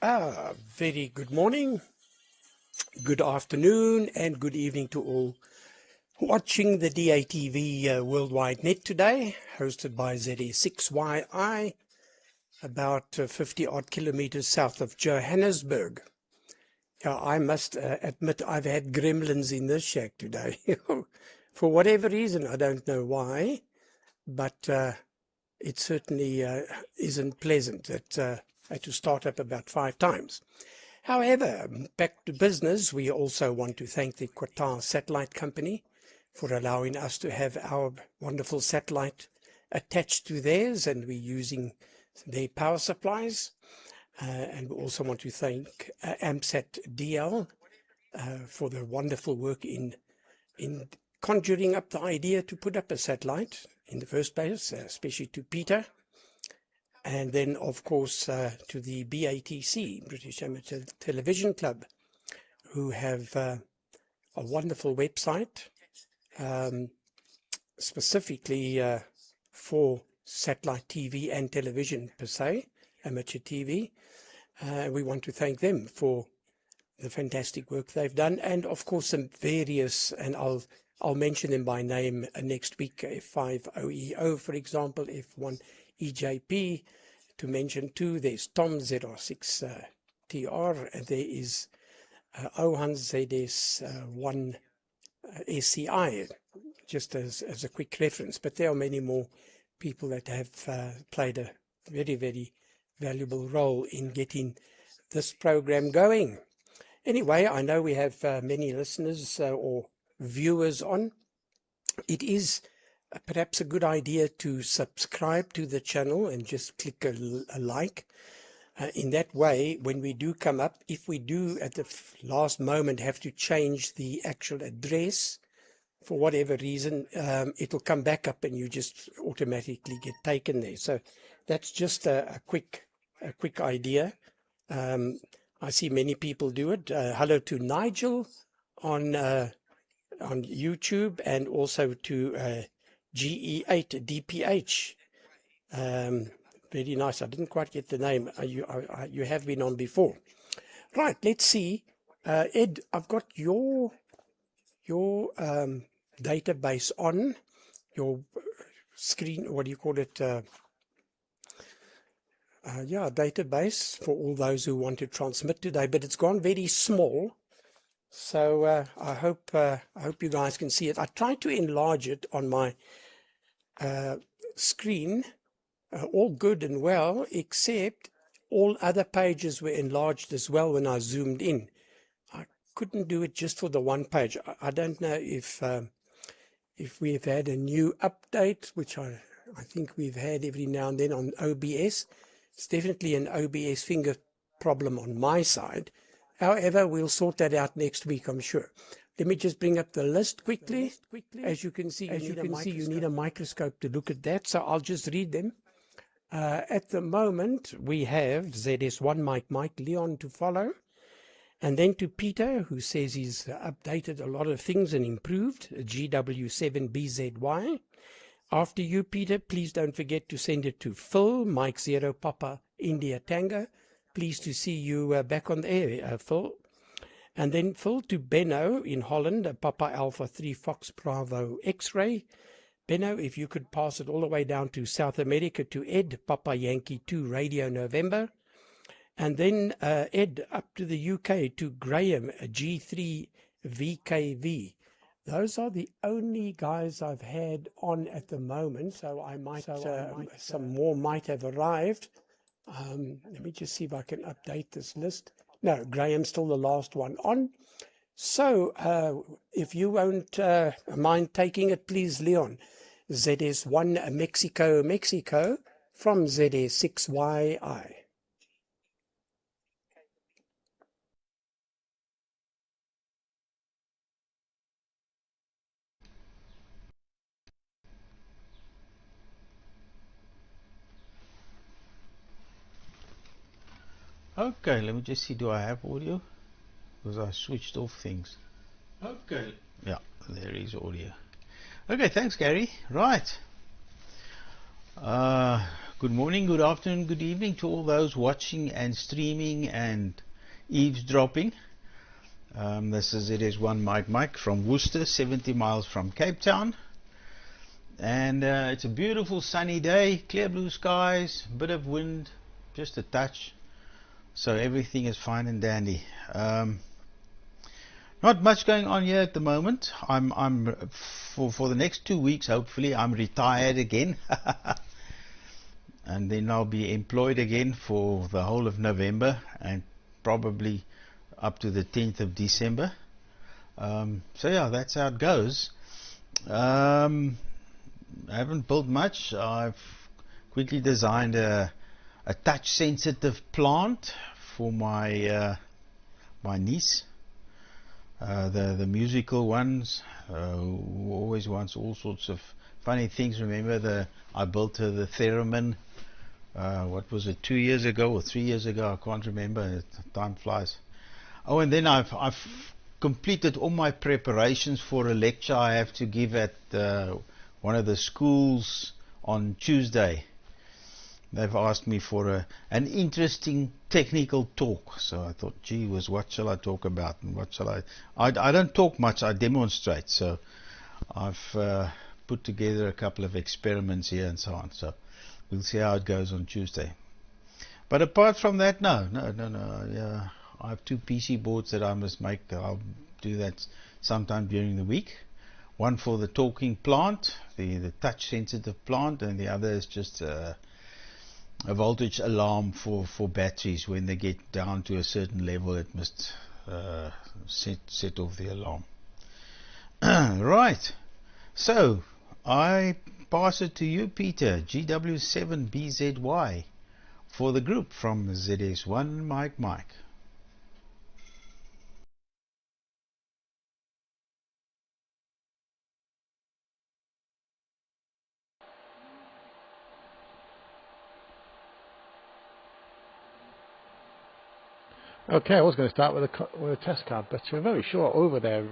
Very good morning, good afternoon, and good evening to all watching the DATV Worldwide Net today, hosted by ZA6YI, about 50 odd kilometers south of Johannesburg. I must admit I've had gremlins in this shack today. For whatever reason, I don't know why, but it certainly isn't pleasant that I had to start up about 5 times. However, back to business, we also want to thank the Qatar Satellite Company for allowing us to have our wonderful satellite attached to theirs, and we're using their power supplies. And we also want to thank AMSAT DL for the wonderful work in conjuring up the idea to put up a satellite in the first place, especially to Peter. And then, of course, to the BATC, British Amateur Television Club, who have a wonderful website specifically for satellite TV and television per se, amateur TV. We want to thank them for the fantastic work they've done, and of course some various, and I'll mention them by name next week, F5OEO, for example, F1EJP, to mention two. There's Tom ZR6TR, and there is Ohan ZS1 SCI, just as a quick reference. But there are many more people that have played a very, very valuable role in getting this program going. Anyway, I know we have many listeners or viewers on. It is perhaps a good idea to subscribe to the channel and just click a like. In that way, when we do come up, if we do at the last moment have to change the actual address for whatever reason, it'll come back up and you just automatically get taken there. So that's just a quick idea. I see many people do it. Hello to Nigel on YouTube, and also to GE8DPH. Very nice. I didn't quite get the name. You have been on before. Right, let's see. Ed, I've got your database on your screen. What do you call it? Yeah, database for all those who want to transmit today, but it's gone very small. So I hope you guys can see it. I tried to enlarge it on my screen, all good and well, except all other pages were enlarged as well when I zoomed in. I couldn't do it just for the one page. I don't know if we've had a new update, which I think we've had every now and then on OBS. It's definitely an OBS finger problem on my side. However, we'll sort that out next week, I'm sure. Let me just bring up the list quickly. As you can see, you need a microscope to look at that, so I'll just read them. At the moment, we have ZS1 Mike Leon to follow, and then to Peter, who says he's updated a lot of things and improved, GW7BZY. After you, Peter, please don't forget to send it to Phil, Mike 0 Papa India Tango. Pleased to see you back on the air, Phil. And then Phil to Benno in Holland, Papa Alpha 3 Fox Bravo X-Ray. Benno, if you could pass it all the way down to South America to Ed, Papa Yankee 2 Radio November. And then Ed up to the UK to Graham, G3 VKV. Those are the only guys I've had on at the moment, so I might, some more might have arrived. Let me just see if I can update this list. No, Graham's still the last one on. So if you won't mind taking it, please, Leon. ZS1 Mexico from ZA6YI. Okay, let me just see, do I have audio? Because I switched off things. Okay. Yeah, there is audio. Okay, thanks Gary. Right. Good morning, good afternoon, good evening to all those watching and streaming and eavesdropping. This is It1 Mike from Worcester, 70 miles from Cape Town. And it's a beautiful sunny day, clear blue skies, bit of wind, just a touch. So everything is fine and dandy. Not much going on here at the moment. I'm for the next 2 weeks, hopefully, I'm retired again. And then I'll be employed again for the whole of November and probably up to the 10th of December. So yeah, that's how it goes. I haven't built much. I've quickly designed a touch sensitive plant for my my niece, the musical ones, who always wants all sorts of funny things. Remember, I built her the theremin. What was it, 2 years ago or 3 years ago? I can't remember. Time flies. Oh, and then I've completed all my preparations for a lecture I have to give at one of the schools on Tuesday. They've asked me for an interesting technical talk. So I thought, gee whiz, what shall I talk about? And what shall I don't talk much, I demonstrate. So I've put together a couple of experiments here and so on. So we'll see how it goes on Tuesday. But apart from that, no. Yeah, I have 2 PC boards that I must make. I'll do that sometime during the week. One for the talking plant, the touch sensitive plant, and the other is just a voltage alarm for batteries. When they get down to a certain level, it must set off the alarm. Right. So I pass it to you, Peter, GW7BZY, for the group from ZS1 Mike. Okay, I was going to start with a test card, but you're very short over there,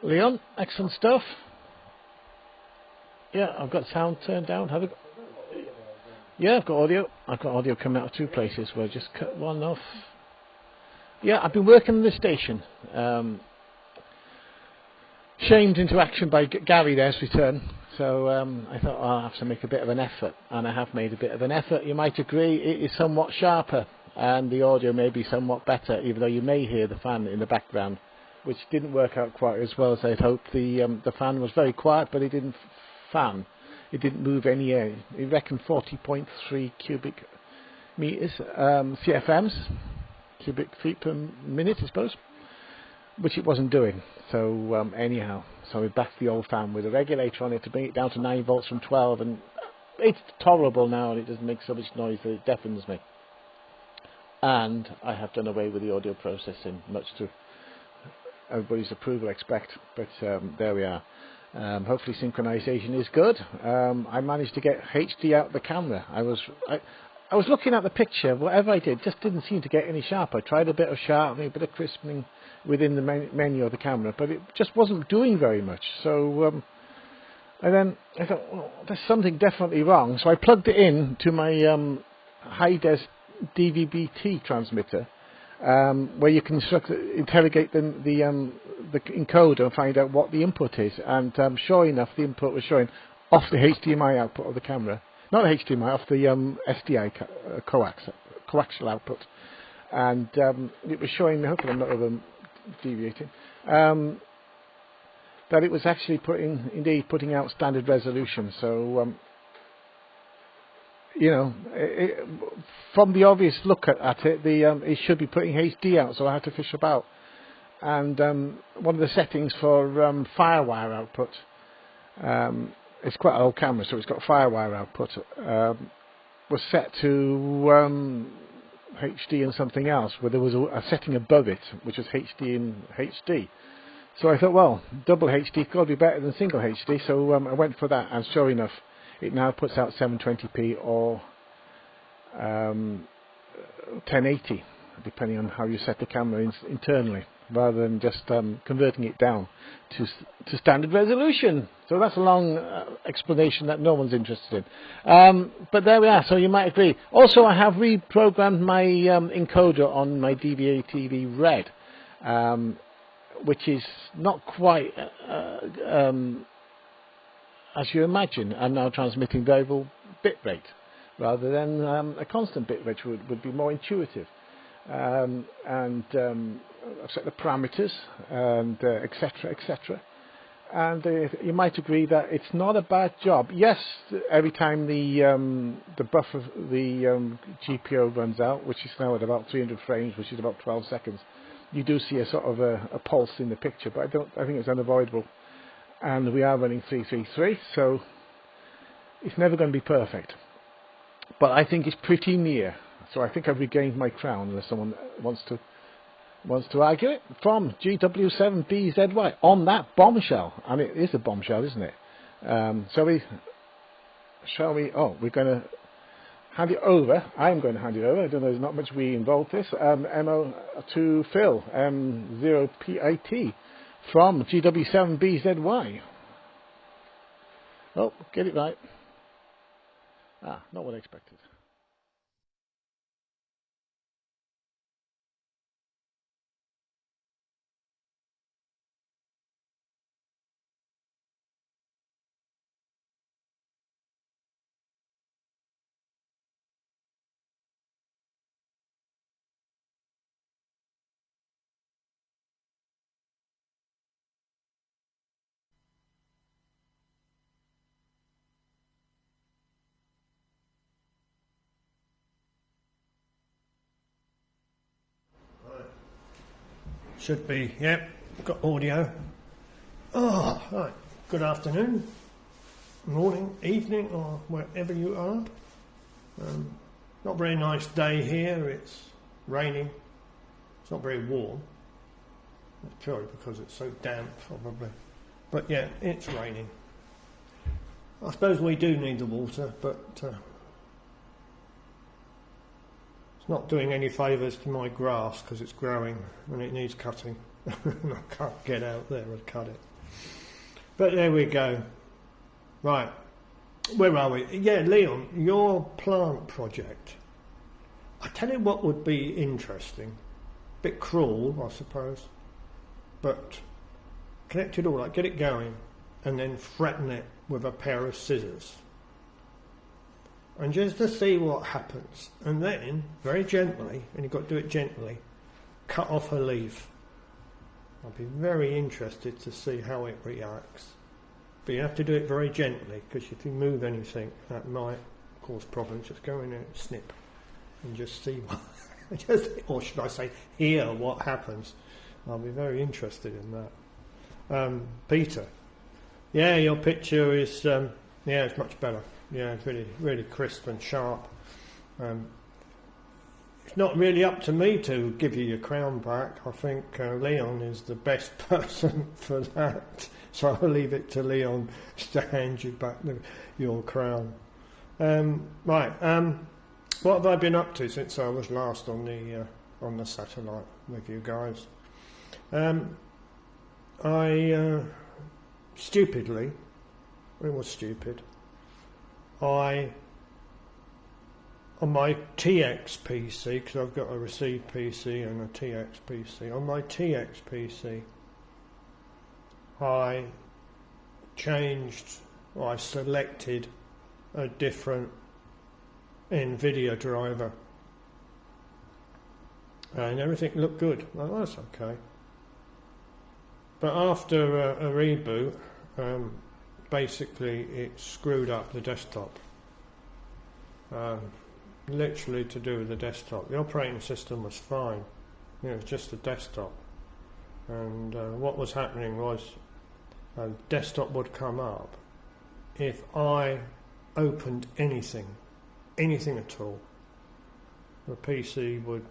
Leon. Excellent stuff. Yeah, I've got sound turned down. Have I got? Yeah, I've got audio. I've got audio coming out of 2 places. We'll just cut one off. Yeah, I've been working on this station. Shamed into action by Gary there's return. So I thought, I'll have to make a bit of an effort, and I have made a bit of an effort. You might agree it is somewhat sharper, and the audio may be somewhat better, even though you may hear the fan in the background, which didn't work out quite as well as I'd hoped. The fan was very quiet, but it didn't fan. It didn't move any air. It reckoned 40.3 cubic meters, CFMs, cubic feet per minute, I suppose, which it wasn't doing. So anyhow, so we backed the old fan with a regulator on it to bring it down to 9 volts from 12, and it's tolerable now, and it doesn't make so much noise that it deafens me. And I have done away with the audio processing, much to everybody's approval, I expect. But there we are. Hopefully synchronization is good. I managed to get HD out of the camera. I was looking at the picture. Whatever I did just didn't seem to get any sharper. I tried a bit of sharpening, a bit of crisping within the menu of the camera, but it just wasn't doing very much. So and then I thought, well, there's something definitely wrong. So I plugged it in to my high-des DVB-T transmitter, where you can interrogate the encoder and find out what the input is. And sure enough, the input was showing off the HDMI output of the camera. Not the HDMI, off the SDI coaxial output. And it was showing, hopefully I'm not deviating, that it was actually putting out standard resolution. So you know, from the obvious look at it, it should be putting HD out, so I had to fish about. And one of the settings for Firewire output, it's quite an old camera, so it's got Firewire output, was set to HD and something else, where there was a setting above it, which was HD and HD. So I thought, well, double HD got to be better than single HD, so I went for that, and sure enough, it now puts out 720p or 1080, depending on how you set the camera internally. rather than just converting it down to standard resolution. So that's a long explanation that no one's interested in. But there we are, so you might agree. Also, I have reprogrammed my encoder on my DATV Red, which is not quite as you imagine. I'm now transmitting variable bitrate rather than a constant bitrate, which would be more intuitive. I've set the parameters and etc. etc. And you might agree that it's not a bad job. Yes, every time the buffer, the GPO runs out, which is now at about 300 frames, which is about 12 seconds, you do see a sort of a pulse in the picture. But I think it's unavoidable. And we are running 333, so it's never going to be perfect. But I think it's pretty near. So I think I've regained my crown, unless someone wants to argue it. From GW7BZY on that bombshell, and it is a bombshell, isn't it? Shall we? Oh, we're going to hand it over. I'm going to hand it over. I don't know. There's not much we involved this. MO to Phil, 0PIT from GW7BZY. Oh, get it right. Not what I expected. Should be, yep, got audio. Oh, right, good afternoon, morning, evening, or wherever you are. Not a very nice day here, it's raining, it's not very warm. It's purely because it's so damp, probably. But yeah, it's raining. I suppose we do need the water, but it's not doing any favours to my grass because it's growing and it needs cutting. And I can't get out there and cut it. But there we go. Right, where are we? Yeah, Leon, your plant project. I tell you what would be interesting. Bit cruel, I suppose, but connect it all up, get it going, and then flatten it with a pair of scissors. And just to see what happens, and then very gently, and you've got to do it gently, cut off a leaf. I'd be very interested to see how it reacts, but you have to do it very gently, because if you move anything that might cause problems. Just go in there and snip and just see what or should I say hear what happens. I'll be very interested in that. Peter, yeah, your picture is yeah, it's much better. Yeah, it's really crisp and sharp. It's not really up to me to give you your crown back. I think Leon is the best person for that. So I'll leave it to Leon to hand you back your crown. Right, what have I been up to since I was last on the satellite with you guys? I stupidly, it was stupid, on my TX PC, because I've got a receive PC and a TX PC, on my TX PC I selected a different NVIDIA driver and everything looked good. Well, that's okay. But after a reboot, basically it screwed up the desktop. Literally to do with the desktop. The operating system was fine. It was just the desktop. And what was happening was a desktop would come up if I opened anything at all. The PC would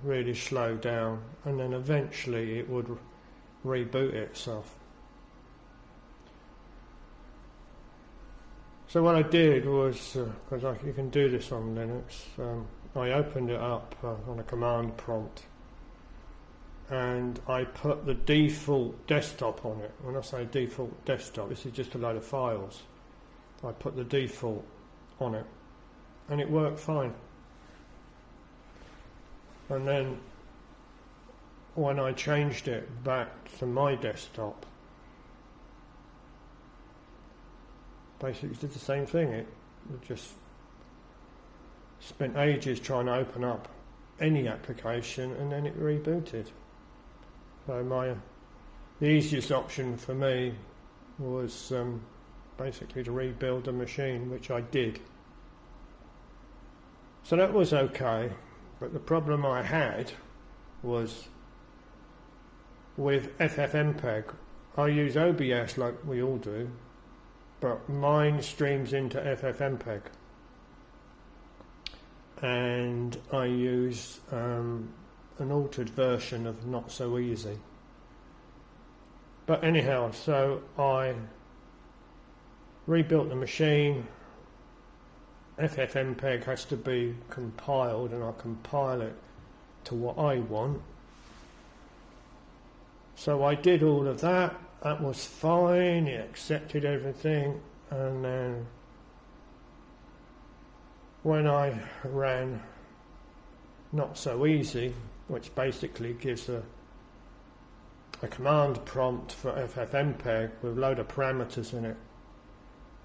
really slow down, and then eventually it would reboot itself. So what I did was, because you can do this on Linux, I opened it up on a command prompt, and I put the default desktop on it. When I say default desktop, this is just a load of files. I put the default on it and it worked fine. And then when I changed it back to my desktop, basically did the same thing. It just spent ages trying to open up any application and then it rebooted. So the easiest option for me was basically to rebuild the machine, which I did. So that was okay, but the problem I had was with FFmpeg. I use OBS like we all do, but mine streams into FFmpeg, and I use an altered version of Not So Easy. But anyhow, so I rebuilt the machine. FFmpeg has to be compiled, and I compile it to what I want. So I did all of that. That was fine. It accepted everything, and then when I ran Not So Easy, which basically gives a command prompt for FFmpeg with a load of parameters in it,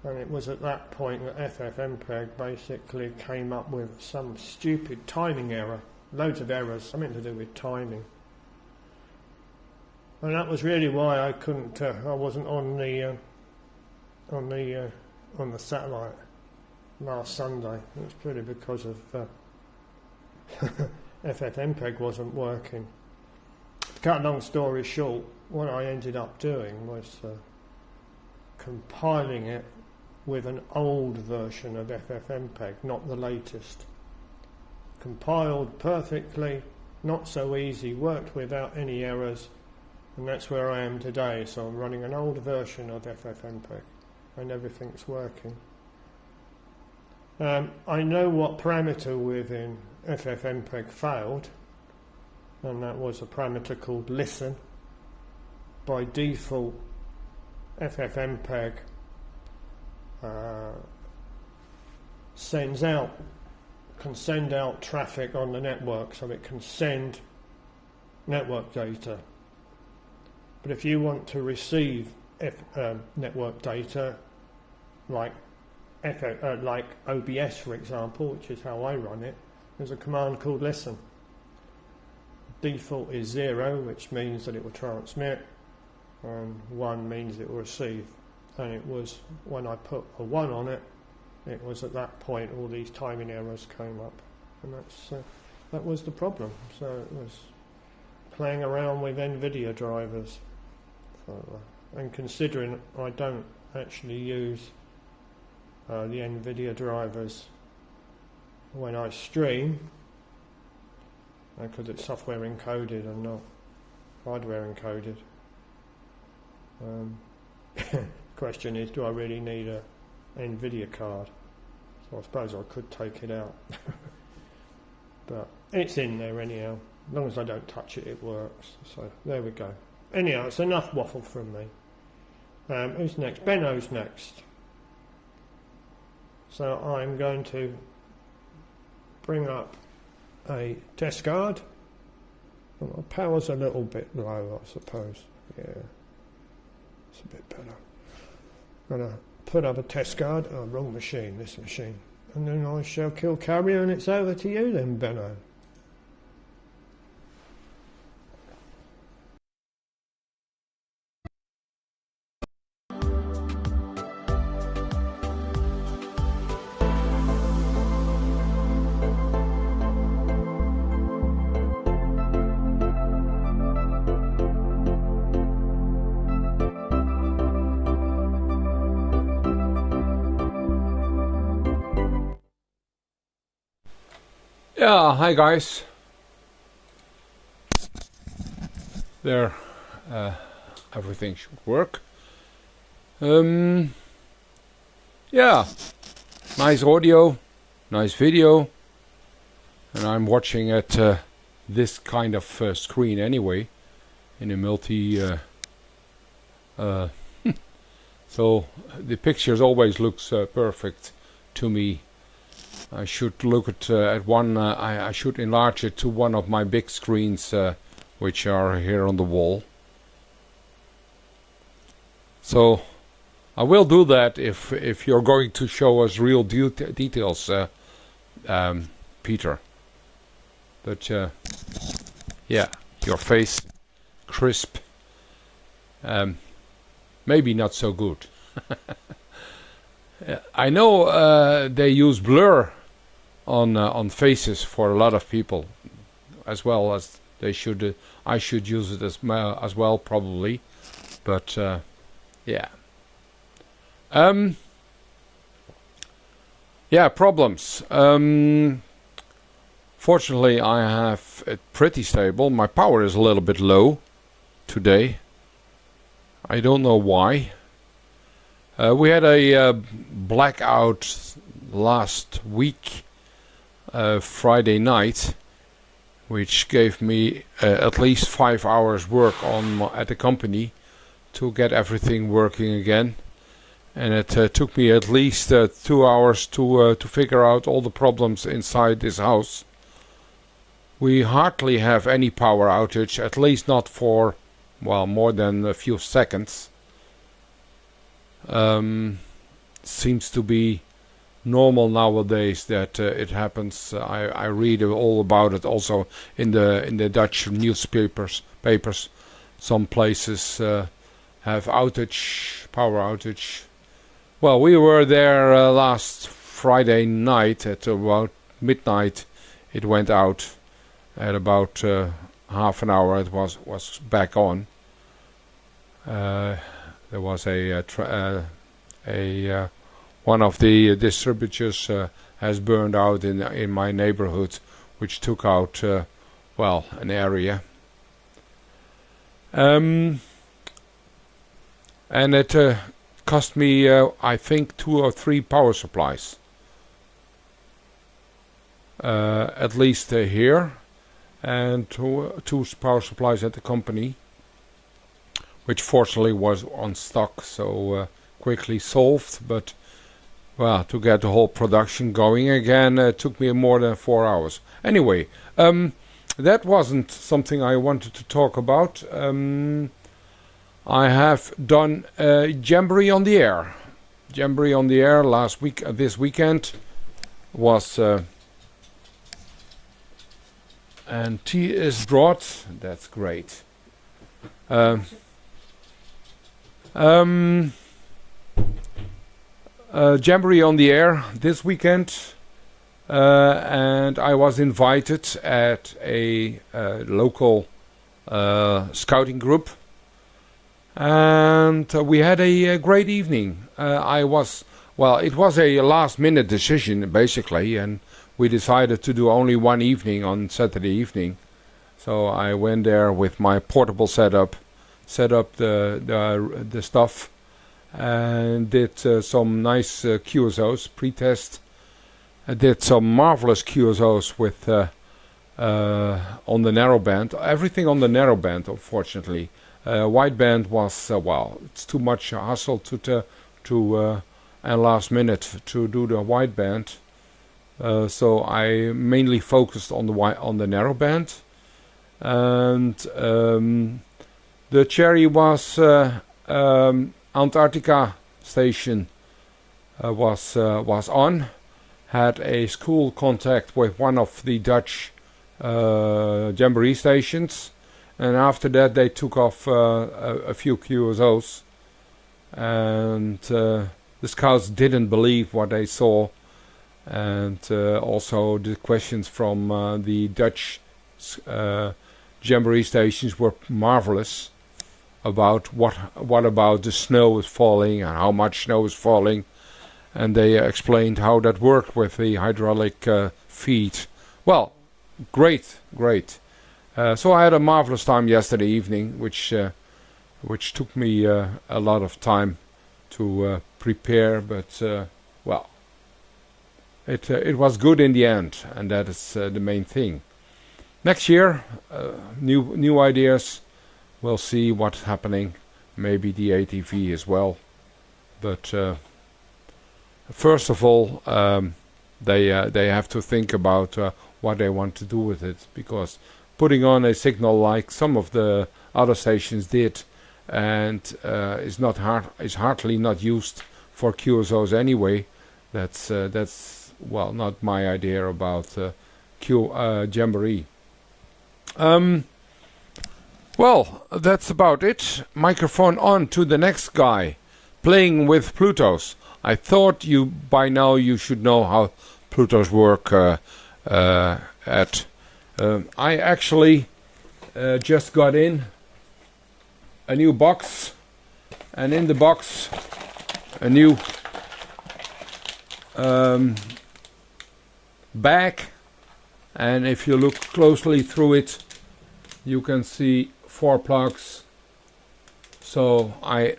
and it was at that point that FFmpeg basically came up with some stupid timing error, loads of errors, something to do with timing. And that was really why I couldn't. I wasn't on the satellite last Sunday. It was purely because of FFmpeg wasn't working. To cut a long story short, what I ended up doing was compiling it with an old version of FFmpeg, not the latest. Compiled perfectly, Not So Easy, worked without any errors, and that's where I am today. So I'm running an old version of FFmpeg and everything's working. I know what parameter within FFmpeg failed, and that was a parameter called listen. By default, FFmpeg can send out traffic on the network, so it can send network data. But if you want to receive network data, like OBS, for example, which is how I run it, there's a command called listen. Default is 0, which means that it will transmit, and 1 means it will receive. And it was, when I put a 1 on it, it was at that point all these timing errors came up, and that was the problem. So it was playing around with NVIDIA drivers. So, and considering I don't actually use the NVIDIA drivers when I stream, because it's software encoded and not hardware encoded. Question is, do I really need a NVIDIA card? So I suppose I could take it out. But it's in there anyhow. As long as I don't touch it, it works. So there we go. Anyhow, it's enough waffle from me. Who's next? Benno's next. So I'm going to bring up a test card. Well, power's a little bit low, I suppose. Yeah, it's a bit better. I'm going to put up a test card. Oh, wrong machine, this machine. And then I shall kill carrier, and it's over to you then, Benno. Yeah, hi guys. There, everything should work. Yeah, nice audio, nice video, and I'm watching at this kind of screen anyway. in a multi. So the pictures always looks perfect to me. I should look at one. I should enlarge it to one of my big screens, which are here on the wall. So I will do that if you're going to show us real details, Peter. But yeah, your face crisp. Maybe not so good. I know they use blur on faces for a lot of people, as well as they should. I should use it as well, probably. But yeah. Yeah, problems. Fortunately, I have it pretty stable. My power is a little bit low today. I don't know why. We had a blackout last week, Friday night, which gave me at least 5 hours work at the company to get everything working again. And it took me at least 2 hours to figure out all the problems inside this house. We hardly have any power outage, at least not for, well, more than a few seconds. Seems to be normal nowadays that it happens. I read all about it also in the Dutch newspapers. Some places have power outage. Well, we were there last Friday night at about midnight. It went out. At about half an hour it was back on. There was one of the distributors has burned out in my neighborhood, which took out well, an area. And it cost me I think 2 or 3 power supplies. At least here. And two power supplies at the company, which fortunately was on stock, so quickly solved. But well, to get the whole production going again took me more than 4 hours. Anyway, that wasn't something I wanted to talk about. I have done Jamboree on the Air. Jamboree on the Air last week. This weekend was. And tea is brought. That's great. Jamboree on the Air this weekend, and I was invited at a local scouting group, and we had a great evening. It was a last-minute decision basically, and we decided to do only one evening on Saturday evening. So I went there with my portable setup, set up the stuff, and did some nice QSOs, pre-test. I did some marvelous QSOs with on the narrowband. Everything on the narrowband, unfortunately. Wideband was, it's too much hassle and last minute to do the wideband. So I mainly focused on the narrowband, and the cherry was Antarctica station was on. Had a school contact with one of the Dutch Jamboree stations, and after that they took off a few QSOs, and the scouts didn't believe what they saw. And also the questions from the Dutch Jamboree stations were marvelous about what about the snow is falling and how much snow is falling, and they explained how that worked with the hydraulic feed. Well, great. So I had a marvelous time yesterday evening, which took me a lot of time to prepare, but well. It was good in the end, and that is the main thing. Next year, new ideas. we'll see what's happening. Maybe the ATV as well. But first of all, they have to think about what they want to do with it, because putting on a signal like some of the other stations did, and is hardly not used for QSOs anyway. That's well, not my idea about Jamboree. Well, that's about it. Microphone on to the next guy, playing with Plutos. I thought by now you should know how Plutos work. I actually just got in a new box, and in the box a new bag, and if you look closely through it, you can see 4 plugs. So I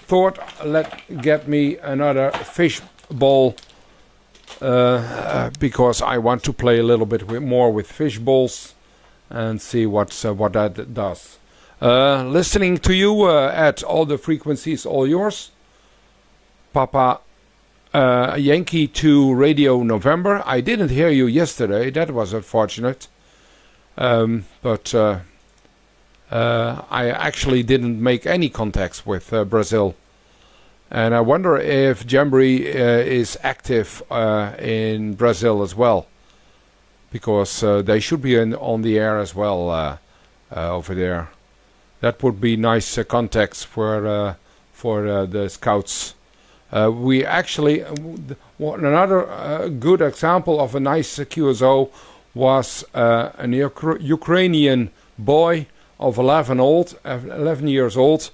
thought get me another fish ball, because I want to play a little bit more with fish balls and see what that does. Listening to you at all the frequencies, all yours. Papa Yankee 2 Radio November. I didn't hear you yesterday. That was unfortunate. But I actually didn't make any contacts with Brazil. And I wonder if Jamboree is active in Brazil as well. Because they should be on the air as well over there. That would be nice contacts for the scouts. We actually, another good example of a nice QSO was an Ukrainian boy of 11 years old,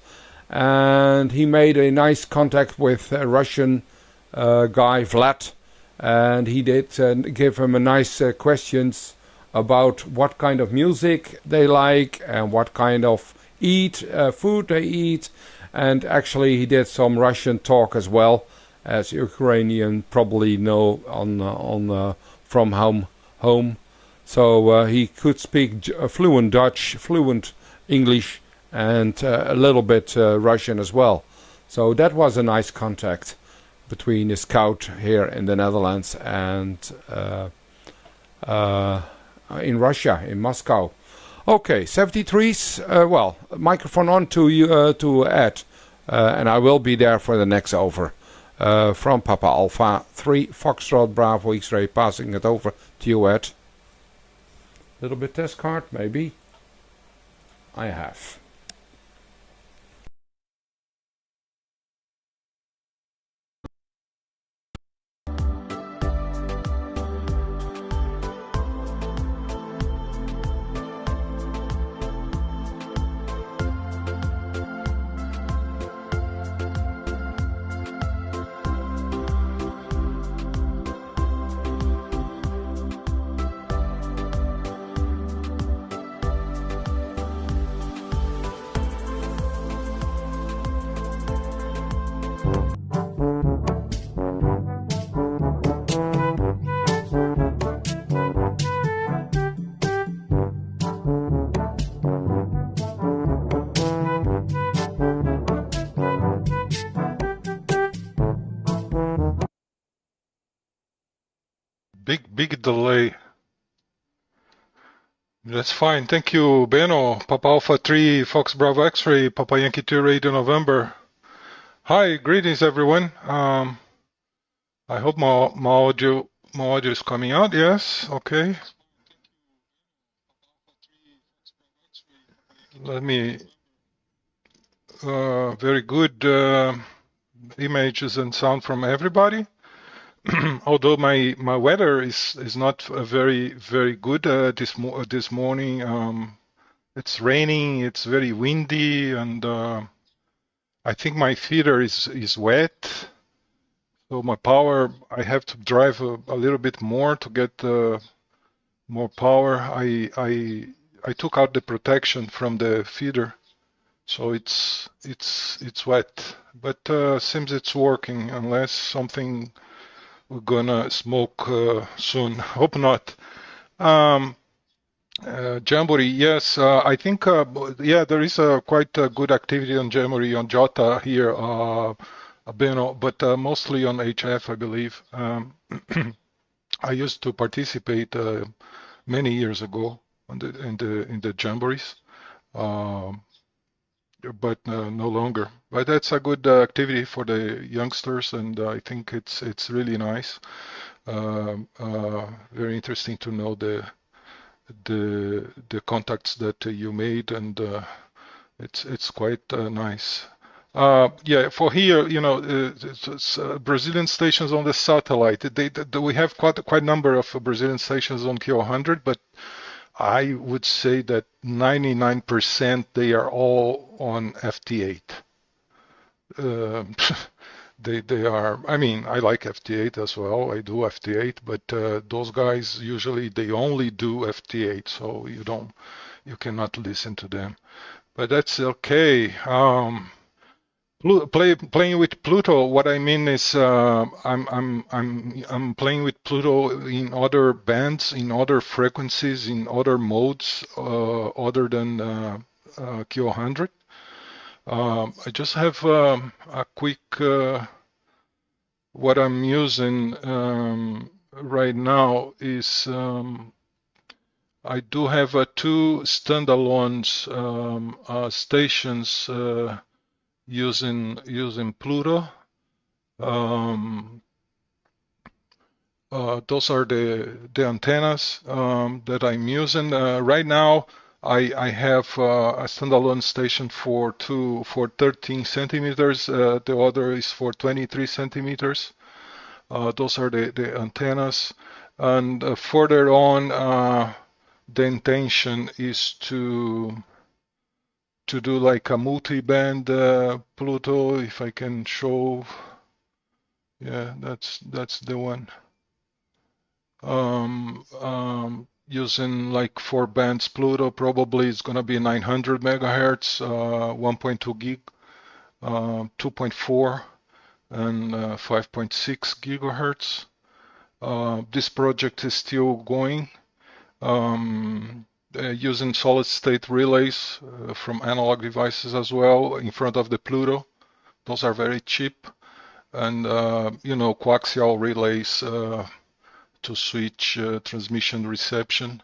and he made a nice contact with a Russian guy, Vlad, and he did give him a nice questions about what kind of music they like and what kind of food they eat, and actually he did some Russian talk as well, as Ukrainian probably know on from home. So he could speak fluent Dutch, fluent English, and a little bit Russian as well. So that was a nice contact between the scout here in the Netherlands and in Russia, in Moscow. Okay, 73s. Well, microphone on to you to Ed, and I will be there for the next over. From Papa Alpha 3 Foxtrot Bravo X-ray, passing it over to you, Ed. Little bit test card, maybe. I have. Big delay. That's fine. Thank you, Beno. Papa Alpha 3, Fox Bravo X-ray, Papa Yankee 2 Radio November. Hi, greetings everyone. I hope my audio is coming out. Yes, okay. Let me very good images and sound from everybody. Although my weather is not very good this morning. It's raining, it's very windy, and I think my feeder is wet. So my power, I have to drive a little bit more to get more power. I took out the protection from the feeder, so it's wet. But seems it's working, unless something we're gonna smoke soon. Hope not. Jamboree, yes, I think, yeah, there is a quite good activity on Jamboree on Jota here, but mostly on HF, I believe. I used to participate many years ago in the Jamborees, um, but no longer. But that's a good activity for the youngsters, and I think it's really nice. Very interesting to know the contacts that you made, and it's quite nice. Yeah, for here, you know, Brazilian stations on the satellite. We have quite a number of Brazilian stations on QO-100, but I would say that 99% they are all on FT8. They are. I mean, I like FT8 as well. I do FT8, but those guys usually they only do FT8, so you cannot listen to them. But that's okay. Playing with Pluto. What I mean is, I'm playing with Pluto in other bands, in other frequencies, in other modes, other than QO-100. I just have a quick. What I'm using right now is I do have two standalone stations using Pluto. Those are the antennas that I'm using right now. I have a standalone station for 13 centimeters. The other is for 23 centimeters. Those are the antennas. And further on, the intention is to do like a multi-band Pluto, if I can show. Yeah, that's the one. Using like 4 bands Pluto, probably it's gonna be 900 megahertz, 1.2 gig, 2.4 and 5.6 gigahertz. This project is still going, using solid state relays from analog devices as well in front of the Pluto. Those are very cheap, and you know, coaxial relays to switch transmission reception.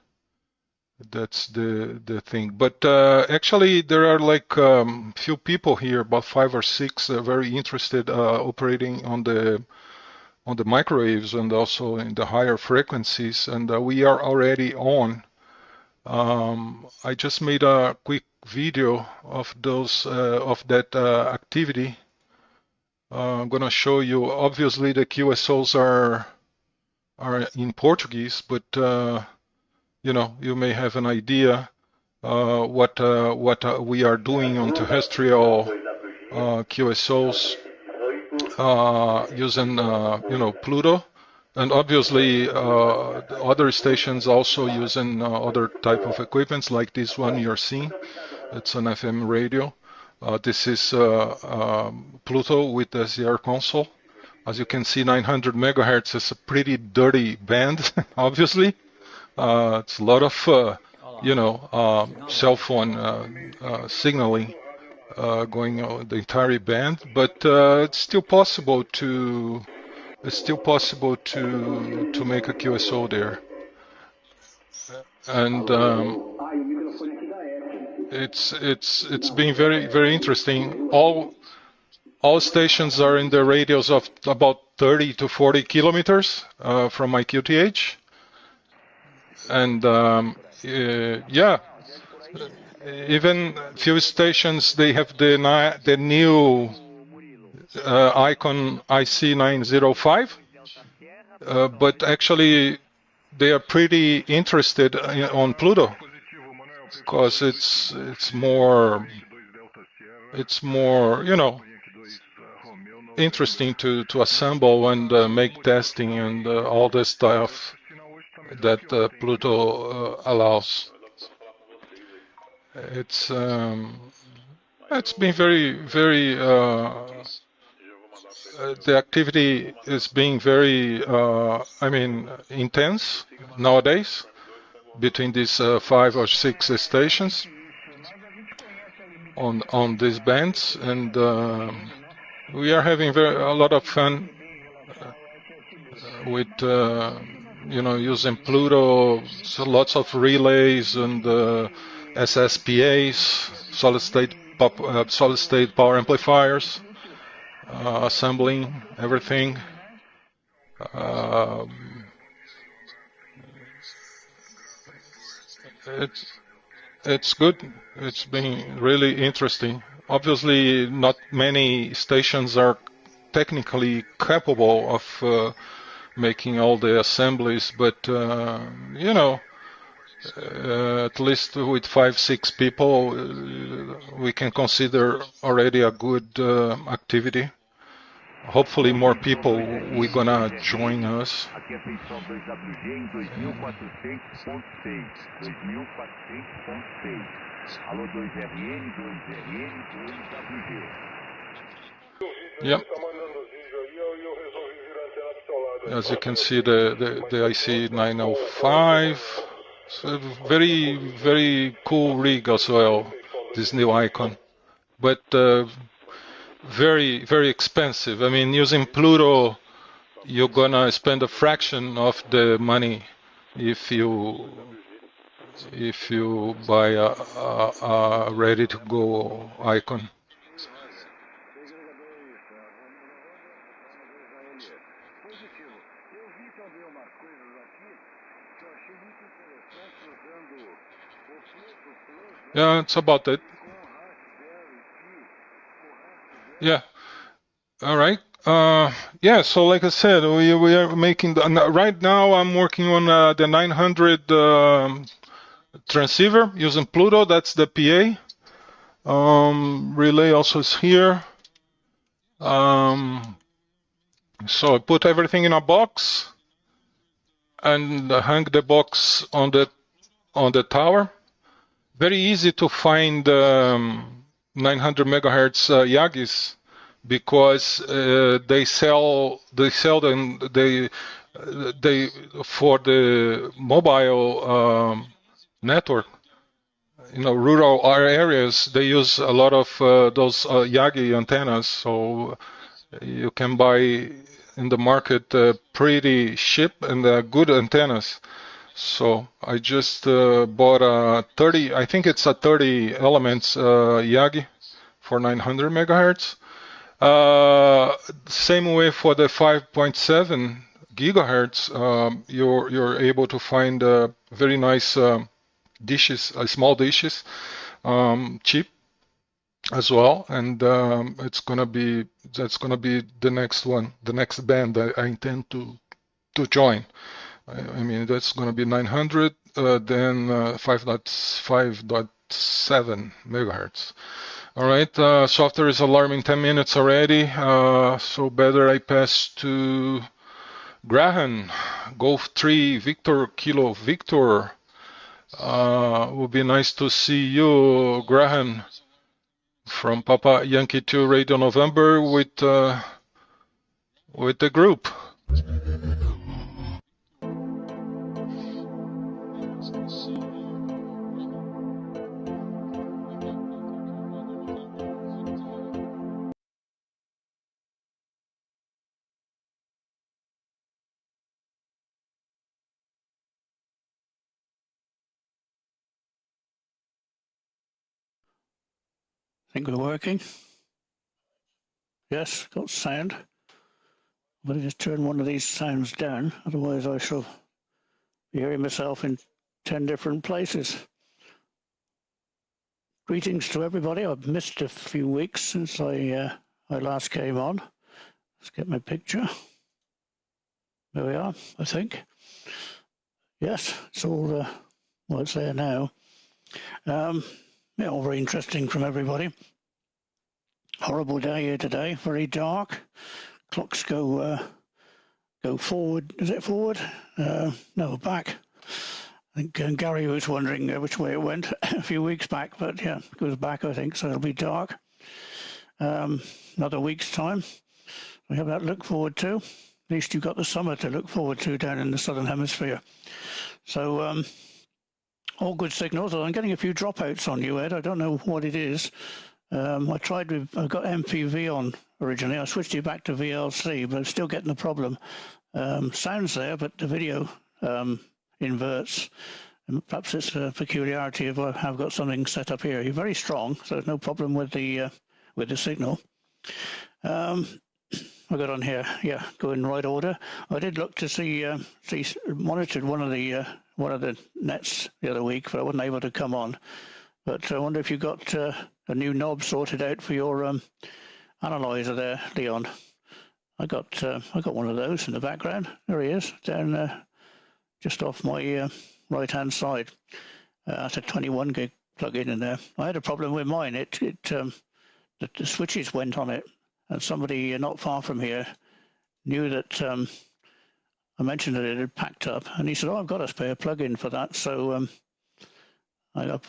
That's the thing. But actually, there are like few people here, about 5 or 6, very interested operating on the microwaves and also in the higher frequencies, and we are already on. I just made a quick video of those of that activity. I'm gonna show you. Obviously, the QSOs are in Portuguese, but you know, you may have an idea what we are doing on terrestrial QSOs using you know, Pluto, and obviously other stations also using other type of equipments like this one you're seeing. It's an FM radio. This is Pluto with the SDR console. As you can see, 900 megahertz is a pretty dirty band, obviously. It's a lot of, you know, cell phone signaling going on the entire band, but it's still possible to make a QSO there, and it's been very interesting. All stations are in the radius of about 30 to 40 kilometers from my QTH. And yeah, even few stations, they have the new icon IC905, but actually they are pretty interested on Pluto because it's more, you know, interesting to assemble and make testing and all this stuff that Pluto allows. It's been very the activity is being very I mean, intense nowadays. between these 5 or 6 stations on these bands, and we are having a lot of fun with using Pluto, so lots of relays and SSPAs, solid state power amplifiers, assembling everything. It's good. It's been really interesting. Obviously, not many stations are technically capable of making all the assemblies, but at least with 5-6 people, we can consider already a good activity. Hopefully more people we're gonna join us. Aqui é Central 2WG em 2400.6. 2400.6. Alô 2RN, 2WG. Yep. As you can see, the IC 905. It's a very, very cool rig as well, this new icon. But very, very expensive. I mean, using Pluto, you're gonna spend a fraction of the money if you buy a ready-to-go icon. Yeah, it's about it. Yeah. All right. Yeah. So, like I said, we are making right now. I'm working on the 900 transceiver using Pluto. That's the PA. Relay also is here. So I put everything in a box and hang the box on the tower. Very easy to find 900 megahertz Yagis, because they sell them for the mobile network. Rural areas, they use a lot of those Yagi antennas, so you can buy in the market pretty cheap and good antennas. So I just bought a 30, I think it's a 30 elements Yagi for 900 megahertz. Same way for the 5.7 gigahertz, you're able to find very nice dishes, small dishes, cheap as well, and that's gonna be the next one, the next band that I intend to join. I mean, that's going to be 900, then 5.7 megahertz. All right, software is alarming 10 minutes already, so better I pass to Graham, Golf 3, Victor, Kilo, Victor. Would be nice to see you, Graham, from Papa Yankee 2 Radio November with the group. Think we're working? Yes, got sound. But I just turn one of these sounds down, otherwise I shall be hearing myself in 10 different places. Greetings to everybody. I've missed a few weeks since I last came on. Let's get my picture. There we are, I think. Yes, it's all, well, it's there now. Yeah, all very interesting from everybody. Horrible day here today, very dark. Clocks go forward. Is it forward? No, back. I think Gary was wondering which way it went a few weeks back, but yeah, it goes back, I think, so it'll be dark. Another week's time. We have that to look forward to. At least you've got the summer to look forward to down in the Southern Hemisphere. So, All good signals. I'm getting a few dropouts on you, Ed. I don't know what it is. I got MPV on originally. I switched it back to VLC, but I'm still getting the problem. Sounds there, but the video inverts. And perhaps it's a peculiarity of I've got something set up here. You're very strong, so there's no problem with the signal. I got on here, yeah, go in right order. I did look to see monitored one of the nets the other week, but I wasn't able to come on. But I wonder if you got a new knob sorted out for your analyzer there, Leon. I got one of those in the background. There he is, down just off my right-hand side. That's a 21 gig plug-in in there. I had a problem with mine. The switches went on it, and somebody not far from here knew that I mentioned that it had packed up, and he said, "Oh, I've got a spare plug-in for that." So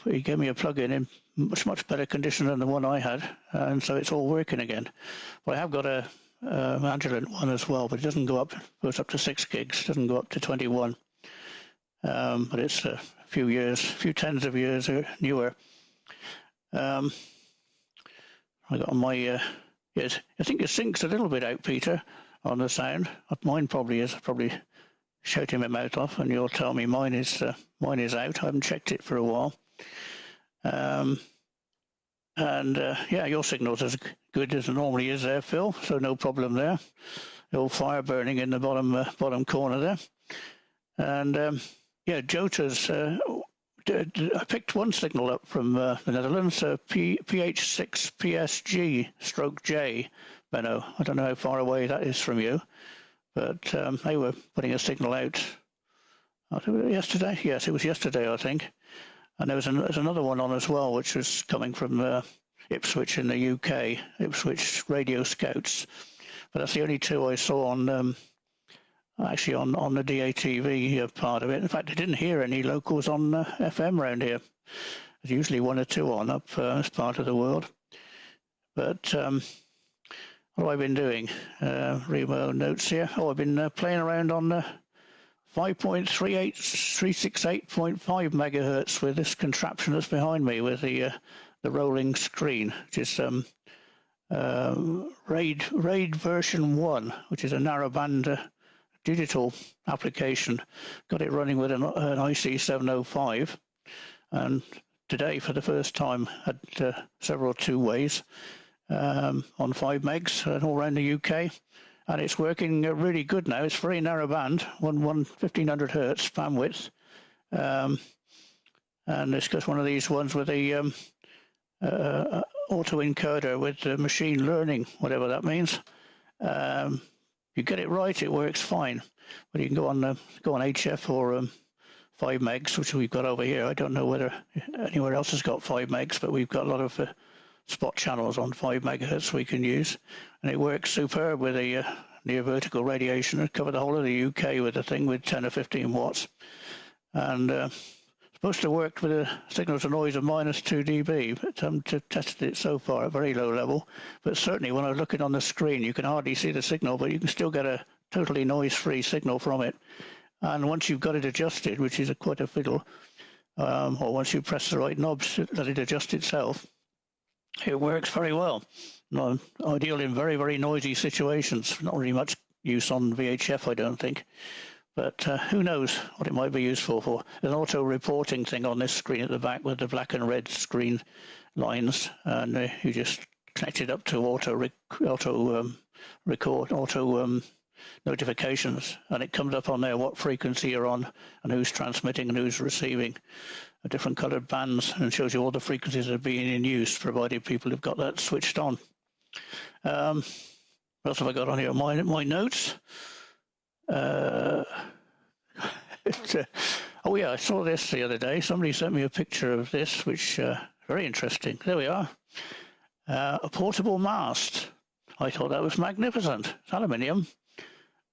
he gave me a plug-in in much better condition than the one I had, and so it's all working again. But I have got a Agilent one as well, but it doesn't go up. It goes up to 6 gigs. It doesn't go up to 21. But it's a few tens of years newer. I got on my yes. I think your sync's a little bit out, Peter, on the sound. Mine probably is. Probably shouting my mouth off, and you'll tell me mine is out. I haven't checked it for a while. Yeah, your signal's as good as it normally is there, Phil. So no problem there. The old fire burning in the bottom corner there, and yeah, Jota's. I picked one signal up from the Netherlands, PH6PSG/J, Benno. I don't know how far away that is from you, but they were putting a signal out yesterday. Yes, it was yesterday, I think. And there's another one on as well, which was coming from Ipswich in the UK, Ipswich Radio Scouts. But that's the only two I saw on actually on the DATV part of it. In fact, I didn't hear any locals on FM around here. There's usually one or two on up this part of the world. But what have I been doing? Read my own notes here. Oh, I've been playing around on 368.5 megahertz with this contraption that's behind me with the rolling screen, which is RAID version 1, which is a narrowband digital application. Got it running with an IC705, and today for the first time had several two-ways on 5 megs all around the UK, and it's working really good now. It's very narrow band, 1500 hertz bandwidth, and it's just one of these ones with a auto encoder with machine learning, whatever that means. You get it right, it works fine. But you can go on HF or 5 megs, which we've got over here. I don't know whether anywhere else has got 5 megs, but we've got a lot of spot channels on 5 megahertz we can use, and it works superb with a near vertical radiation. It covered the whole of the UK with a thing with 10 or 15 watts, and supposed to work with a signal to noise of -2 dB, but tested it so far at very low level. But certainly when I was looking on the screen, you can hardly see the signal, but you can still get a totally noise-free signal from it. And once you've got it adjusted, which is quite a fiddle, or once you press the right knobs to let it adjust itself, it works very well. Ideal in very, very noisy situations. Not really much use on VHF, I don't think. But who knows what it might be useful for. There's an auto-reporting thing on this screen at the back with the black and red screen lines, and you just connect it up to auto notifications, and it comes up on there what frequency you're on and who's transmitting and who's receiving, different coloured bands, and shows you all the frequencies that are being in use, provided people have got that switched on. What else have I got on here? My notes. Oh yeah, I saw this the other day. Somebody sent me a picture of this, which very interesting. There we are. A portable mast. I thought that was magnificent. It's aluminium.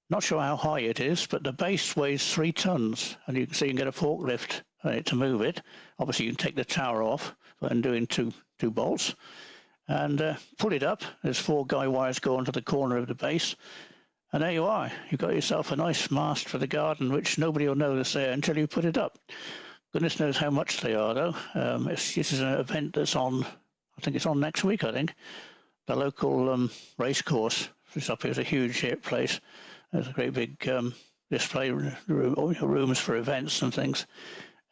Not sure how high it is, but the base weighs 3 tons, and you can see you can get a forklift to move it. Obviously, you can take the tower off and doing two bolts, and pull it up. There's 4 guy wires going to the corner of the base. And there you are. You've got yourself a nice mast for the garden, which nobody will know that's there until you put it up. Goodness knows how much they are, though. This is an event that's on, I think it's on next week, I think. The local race course is up here. It's a huge place. There's a great big display rooms for events and things.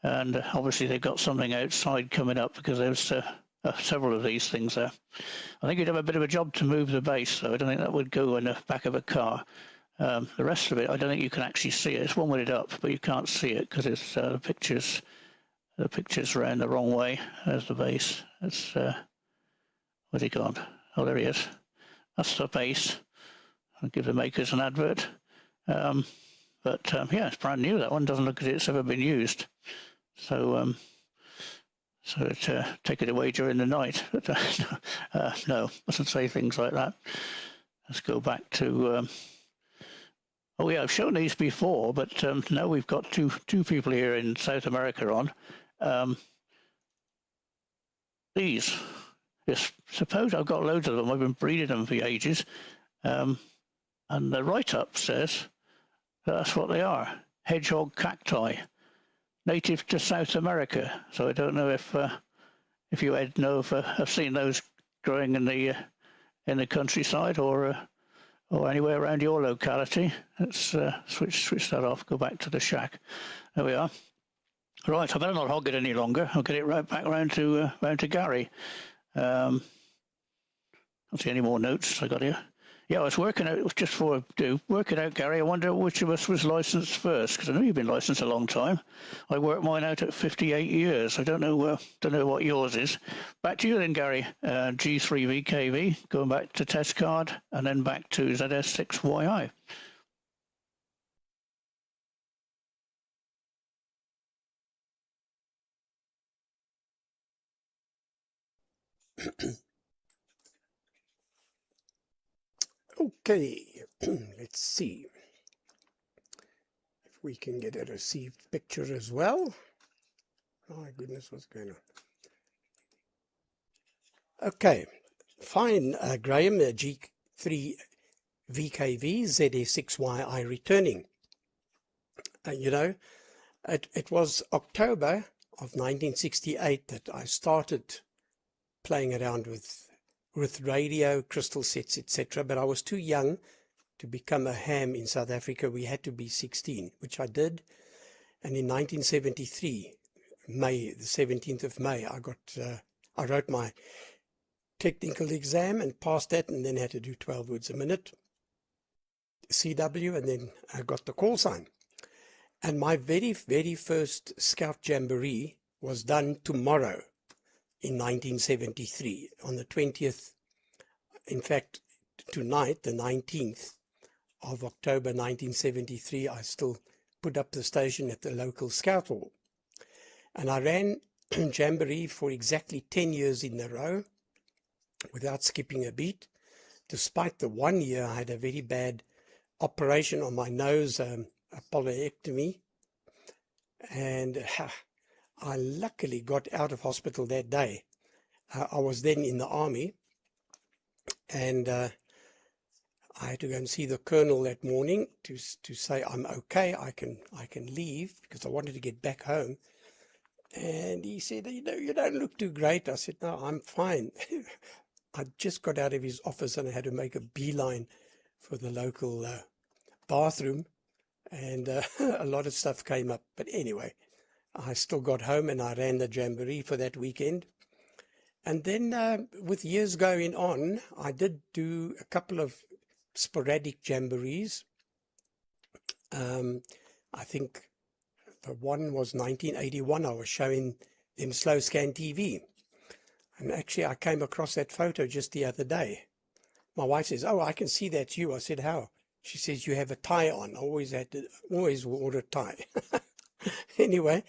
And obviously they've got something outside coming up because there's several of these things there. I think you'd have a bit of a job to move the base, though. I don't think that would go in the back of a car. The rest of it, I don't think you can actually see it. It's one-weighted up, but you can't see it because it's the picture's around the wrong way. There's the base. It's where's he gone? Oh, there he is. That's the base. I'll give the makers an advert. Yeah, it's brand new. That one doesn't look as if it's ever been used. So take it away during the night. But no, mustn't say things like that. Let's go back to. Oh yeah, I've shown these before, but now we've got two people here in South America on. These. Yes, suppose I've got loads of them. I've been breeding them for ages. And the write-up says that's what they are. Hedgehog cacti, native to South America. So I don't know if you Ed know if I've seen those growing in the countryside or anywhere around your locality. Let's switch that off. Go back to the shack. There we are. Right, I better not hog it any longer. I'll get it right back round to Gary. Can't see any more notes I got here. Yeah, I was working out, just before I do, working out, Gary, I wonder which of us was licensed first, because I know you've been licensed a long time. I worked mine out at 58 years. I don't know what yours is. Back to you then, Gary. G3VKV, going back to test card, and then back to ZS6YI. Okay, let's see if we can get a received picture as well. Oh my goodness, what's going on? Okay, fine, Graham, G3 VKV ZS6YI returning. You know, it was October of 1968 that I started playing around with radio, crystal sets, etc. But I was too young to become a ham in South Africa. We had to be 16, which I did. And in 1973, May, the 17th of May, I wrote my technical exam and passed that, and then had to do 12 words a minute, CW, and then I got the call sign. And my very, very first Scout Jamboree was done tomorrow in 1973, on the 20th, in fact, tonight, the 19th of October 1973, I still put up the station at the local Scout Hall. And I ran Jamboree for exactly 10 years in a row without skipping a beat, despite the 1 year I had a very bad operation on my nose, a polyectomy, and I luckily got out of hospital that day. I was then in the army, and I had to go and see the colonel that morning to say I'm okay, I can leave, because I wanted to get back home. And he said, you don't look too great. I said, no, I'm fine. I just got out of his office and I had to make a beeline for the local bathroom, and a lot of stuff came up. But anyway, I still got home and I ran the Jamboree for that weekend. And then with years going on, I did do a couple of sporadic Jamborees. I think the one was 1981. I was showing them slow scan TV. And actually, I came across that photo just the other day. My wife says, oh, I can see that's you. I said, how? She says, you have a tie on. I always wore a tie. Anyway,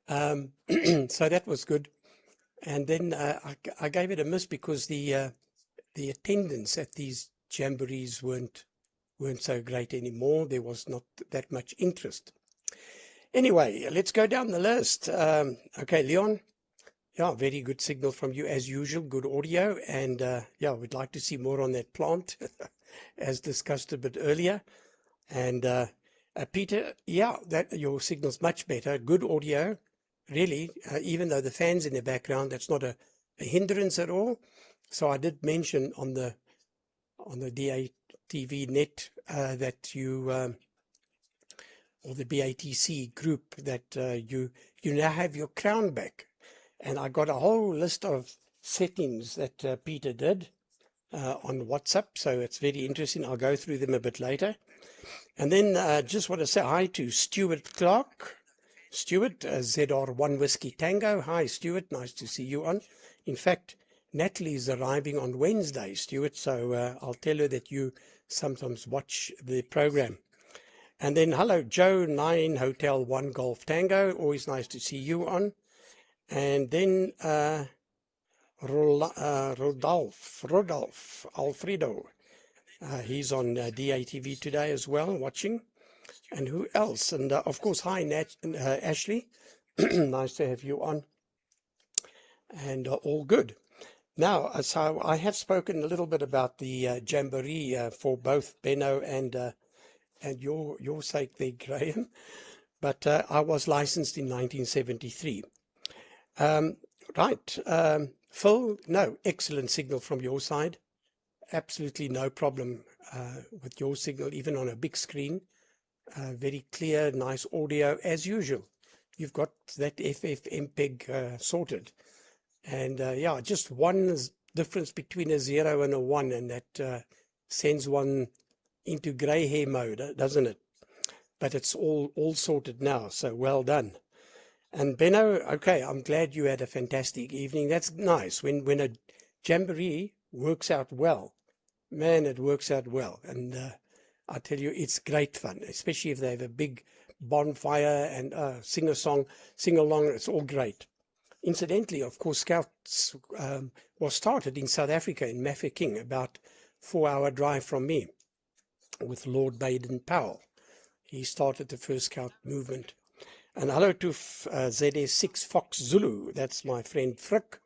so that was good. And then I gave it a miss because the attendance at these jamborees weren't so great anymore. There was not that much interest. Anyway, let's go down the list. Okay, Leon. Yeah, very good signal from you as usual. Good audio. And yeah, we'd like to see more on that plant, as discussed a bit earlier. And Peter, yeah, that your signal's much better. Good audio, really, even though the fan's in the background, that's not a hindrance at all. So I did mention on the DATV Net that you, or the BATC group, that you now have your crown back. And I got a whole list of settings that Peter did on WhatsApp, so it's very interesting. I'll go through them a bit later. And then just want to say hi to Stuart Clark. Stuart, ZR1 Whiskey Tango. Hi, Stuart. Nice to see you on. In fact, Natalie's arriving on Wednesday, Stuart, so I'll tell her that you sometimes watch the program. And then hello, Joe, 9 Hotel 1 Golf Tango. Always nice to see you on. And then Rodolph Alfredo. He's on DATV today as well, watching. And who else? And of course, hi, Ashley. Nice to have you on. And all good. Now, so I have spoken a little bit about the jamboree for both Benno and your sake there, Graham. But I was licensed in 1973. Right. Phil, no, excellent signal from your side. Absolutely no problem with your signal, even on a big screen. Very clear, nice audio as usual. You've got that FF MPEG sorted. And yeah, just one difference between a 0 and a 1, and that sends one into grey hair mode, doesn't it? But it's all sorted now, so well done. And Benno, okay, I'm glad you had a fantastic evening. That's nice. When a jamboree works out well, man, it works out well. And I tell you, it's great fun, especially if they have a big bonfire and sing a song, sing along. It's all great. Incidentally, of course, Scouts was started in South Africa, in Mafeking, about 4-hour drive from me, with Lord Baden-Powell. He started the first Scout movement. And hello to ZS6 Fox Zulu. That's my friend Frick,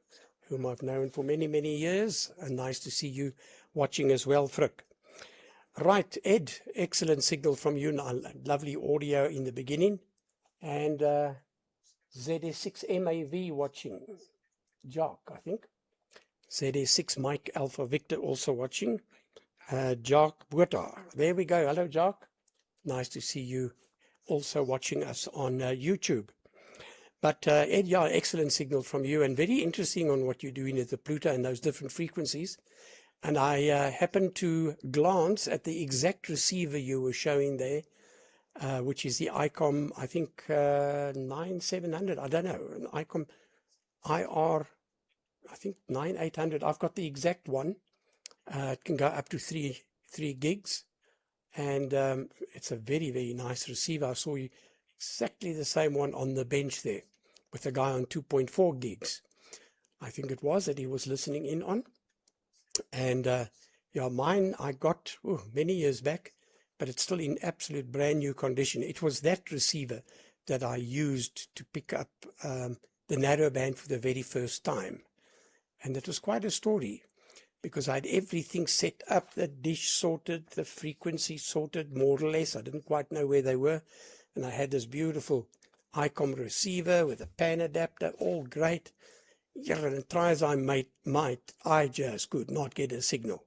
whom I've known for many, many years. And nice to see you watching as well, Frick. Right, Ed, excellent signal from you. Lovely audio in the beginning. And ZS6 MAV watching. Jock, I think. ZS6 Mike Alpha Victor also watching. Jock Buerta. There we go. Hello, Jock. Nice to see you also watching us on YouTube. But Ed, yeah, excellent signal from you, and very interesting on what you're doing at the Pluto and those different frequencies. And I happened to glance at the exact receiver you were showing there, which is the ICOM, I think 9700, I don't know, an ICOM IR, I think 9800. I've got the exact one. It can go up to 3 gigs. And it's a very, very nice receiver. I saw exactly the same one on the bench there with a guy on 2.4 gigs. I think it was that he was listening in on. And yeah, mine I got many years back, but it's still in absolute brand new condition. It was that receiver that I used to pick up the narrowband for the very first time. And it was quite a story, because I had everything set up, the dish sorted, the frequency sorted, more or less. I didn't quite know where they were. And I had this beautiful ICOM receiver with a pan adapter, all great. Yeah, and try as I might, I just could not get a signal.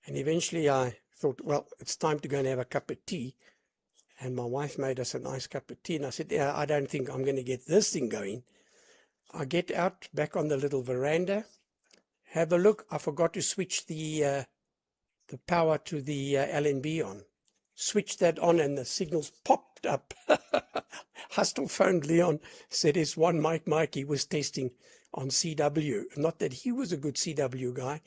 And eventually I thought, well, it's time to go and have a cup of tea. And my wife made us a nice cup of tea. And I said, yeah, I don't think I'm going to get this thing going. I get out back on the little veranda. Have a look. I forgot to switch the power to the LNB on. Switched that on and the signals popped up. I still phoned Leon, said it's one Mike he was testing on CW. Not that he was a good CW guy,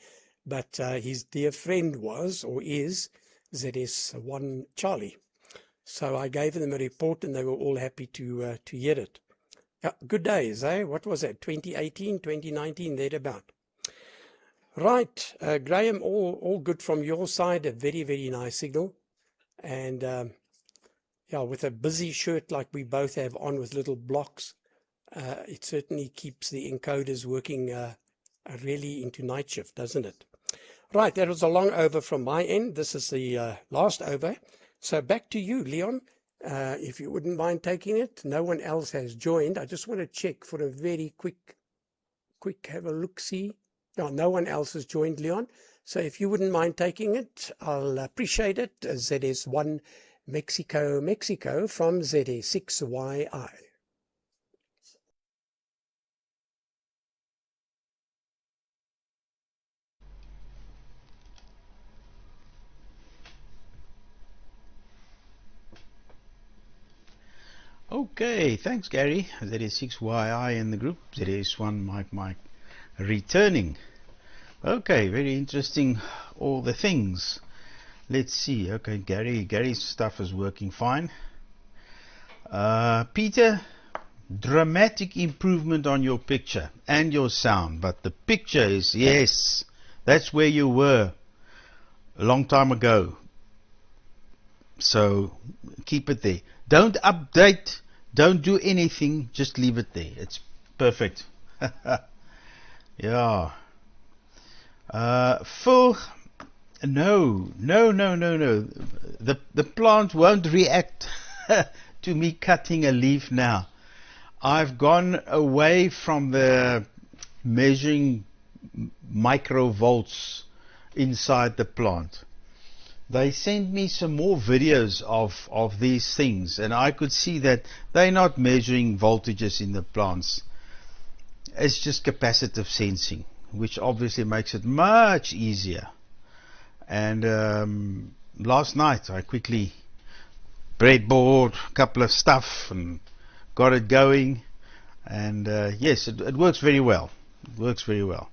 but his dear friend was, or is, ZS1 Charlie. So I gave them a report and they were all happy to hear it. Yeah, good days, eh? What was that, 2018, 2019, thereabout. Right, Graham, all good from your side, a very, very nice signal. And yeah, with a busy shirt like we both have on with little blocks, it certainly keeps the encoders working really into night shift, doesn't it? Right, that was a long over from my end. This is the last over. So back to you, Leon. If you wouldn't mind taking it. No one else has joined. I just want to check for a very quick have a look-see. No, no one else has joined, Leon. So if you wouldn't mind taking it, I'll appreciate it. ZS1 Mexico from ZS6YI. Okay, thanks Gary. ZS6YI in the group. ZS1 Mike returning. Okay, very interesting, all the things. Let's see. Okay, Gary's stuff is working fine. Peter, dramatic improvement on your picture and your sound, but the picture is, yes, that's where you were a long time ago. So keep it there. Don't update, don't do anything, just leave it there. It's perfect. Yeah. Phil, no. The plant won't react to me cutting a leaf now. I've gone away from the measuring microvolts inside the plant. They sent me some more videos of these things, and I could see that they're not measuring voltages in the plants. It's just capacitive sensing, which obviously makes it much easier. And last night I quickly breadboard a couple of stuff and got it going, and yes, it works very well. It works very well.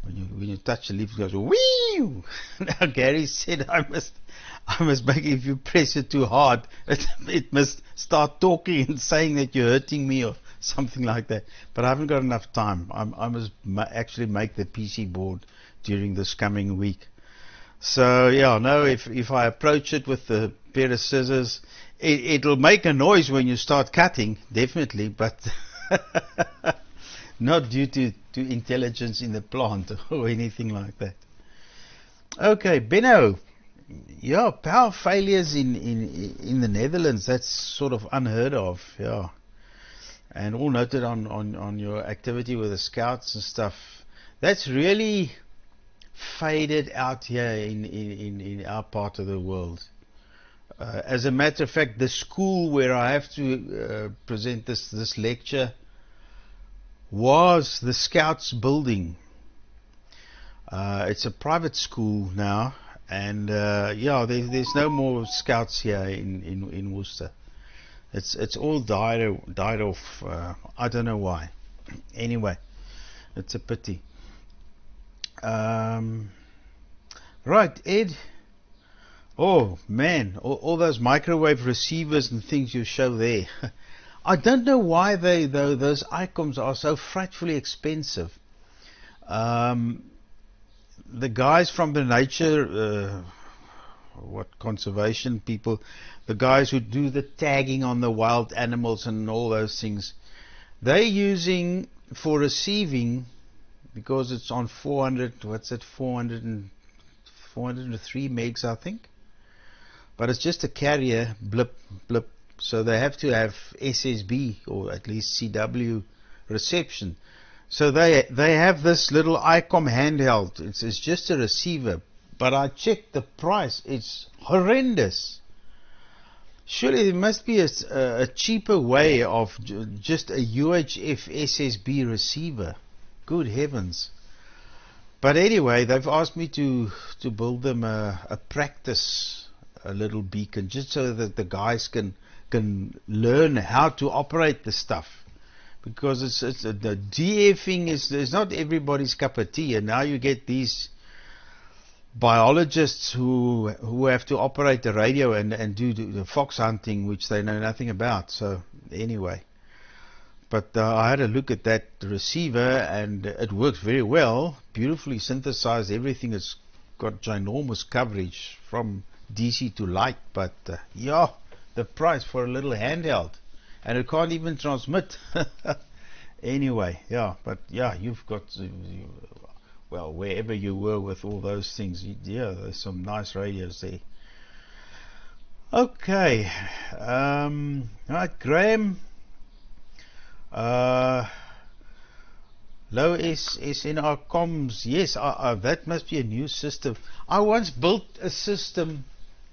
When you touch the leaf, it goes whee. Now Gary said I must make it, if you press it too hard, it must start talking and saying that you're hurting me or something like that. But I haven't got enough time. I must actually make the PC board during this coming week. So yeah, no, if I approach it with the pair of scissors, it'll make a noise when you start cutting, definitely, but not due to intelligence in the plant or anything like that. Okay, Benno. Yeah, power failures in the Netherlands, that's sort of unheard of, yeah. And all noted on your activity with the scouts and stuff. That's really faded out here in our part of the world. As a matter of fact, the school where I have to present this lecture was the Scouts building. It's a private school now, and yeah, there's no more Scouts here in Worcester. It's all died off. I don't know why. Anyway, it's a pity. Right, Ed. Oh man, all those microwave receivers and things you show there. I don't know why those icons are so frightfully expensive. The guys from the nature, conservation people, the guys who do the tagging on the wild animals and all those things, they're using for receiving, because it's on 400, what's it, 403 megs, I think. But it's just a carrier, blip. So they have to have SSB or at least CW reception. So they have this little ICOM handheld. It's just a receiver. But I checked the price. It's horrendous. Surely there must be a cheaper way of just a UHF SSB receiver. Good heavens. But anyway, they've asked me to build them a practice, a little beacon, just so that the guys can learn how to operate the stuff, because the DFing is not everybody's cup of tea, and now you get these biologists who have to operate the radio and do the fox hunting, which they know nothing about. So anyway, but I had a look at that receiver, and it works very well, beautifully synthesized. Everything has got ginormous coverage from DC to light, but yeah, the price for a little handheld, and it can't even transmit. Anyway, yeah, but yeah, you've got, well, wherever you were with all those things, yeah, there's some nice radios there. Okay. Right, Graham. Low is in our comms. Yes, that must be a new system. I once built a system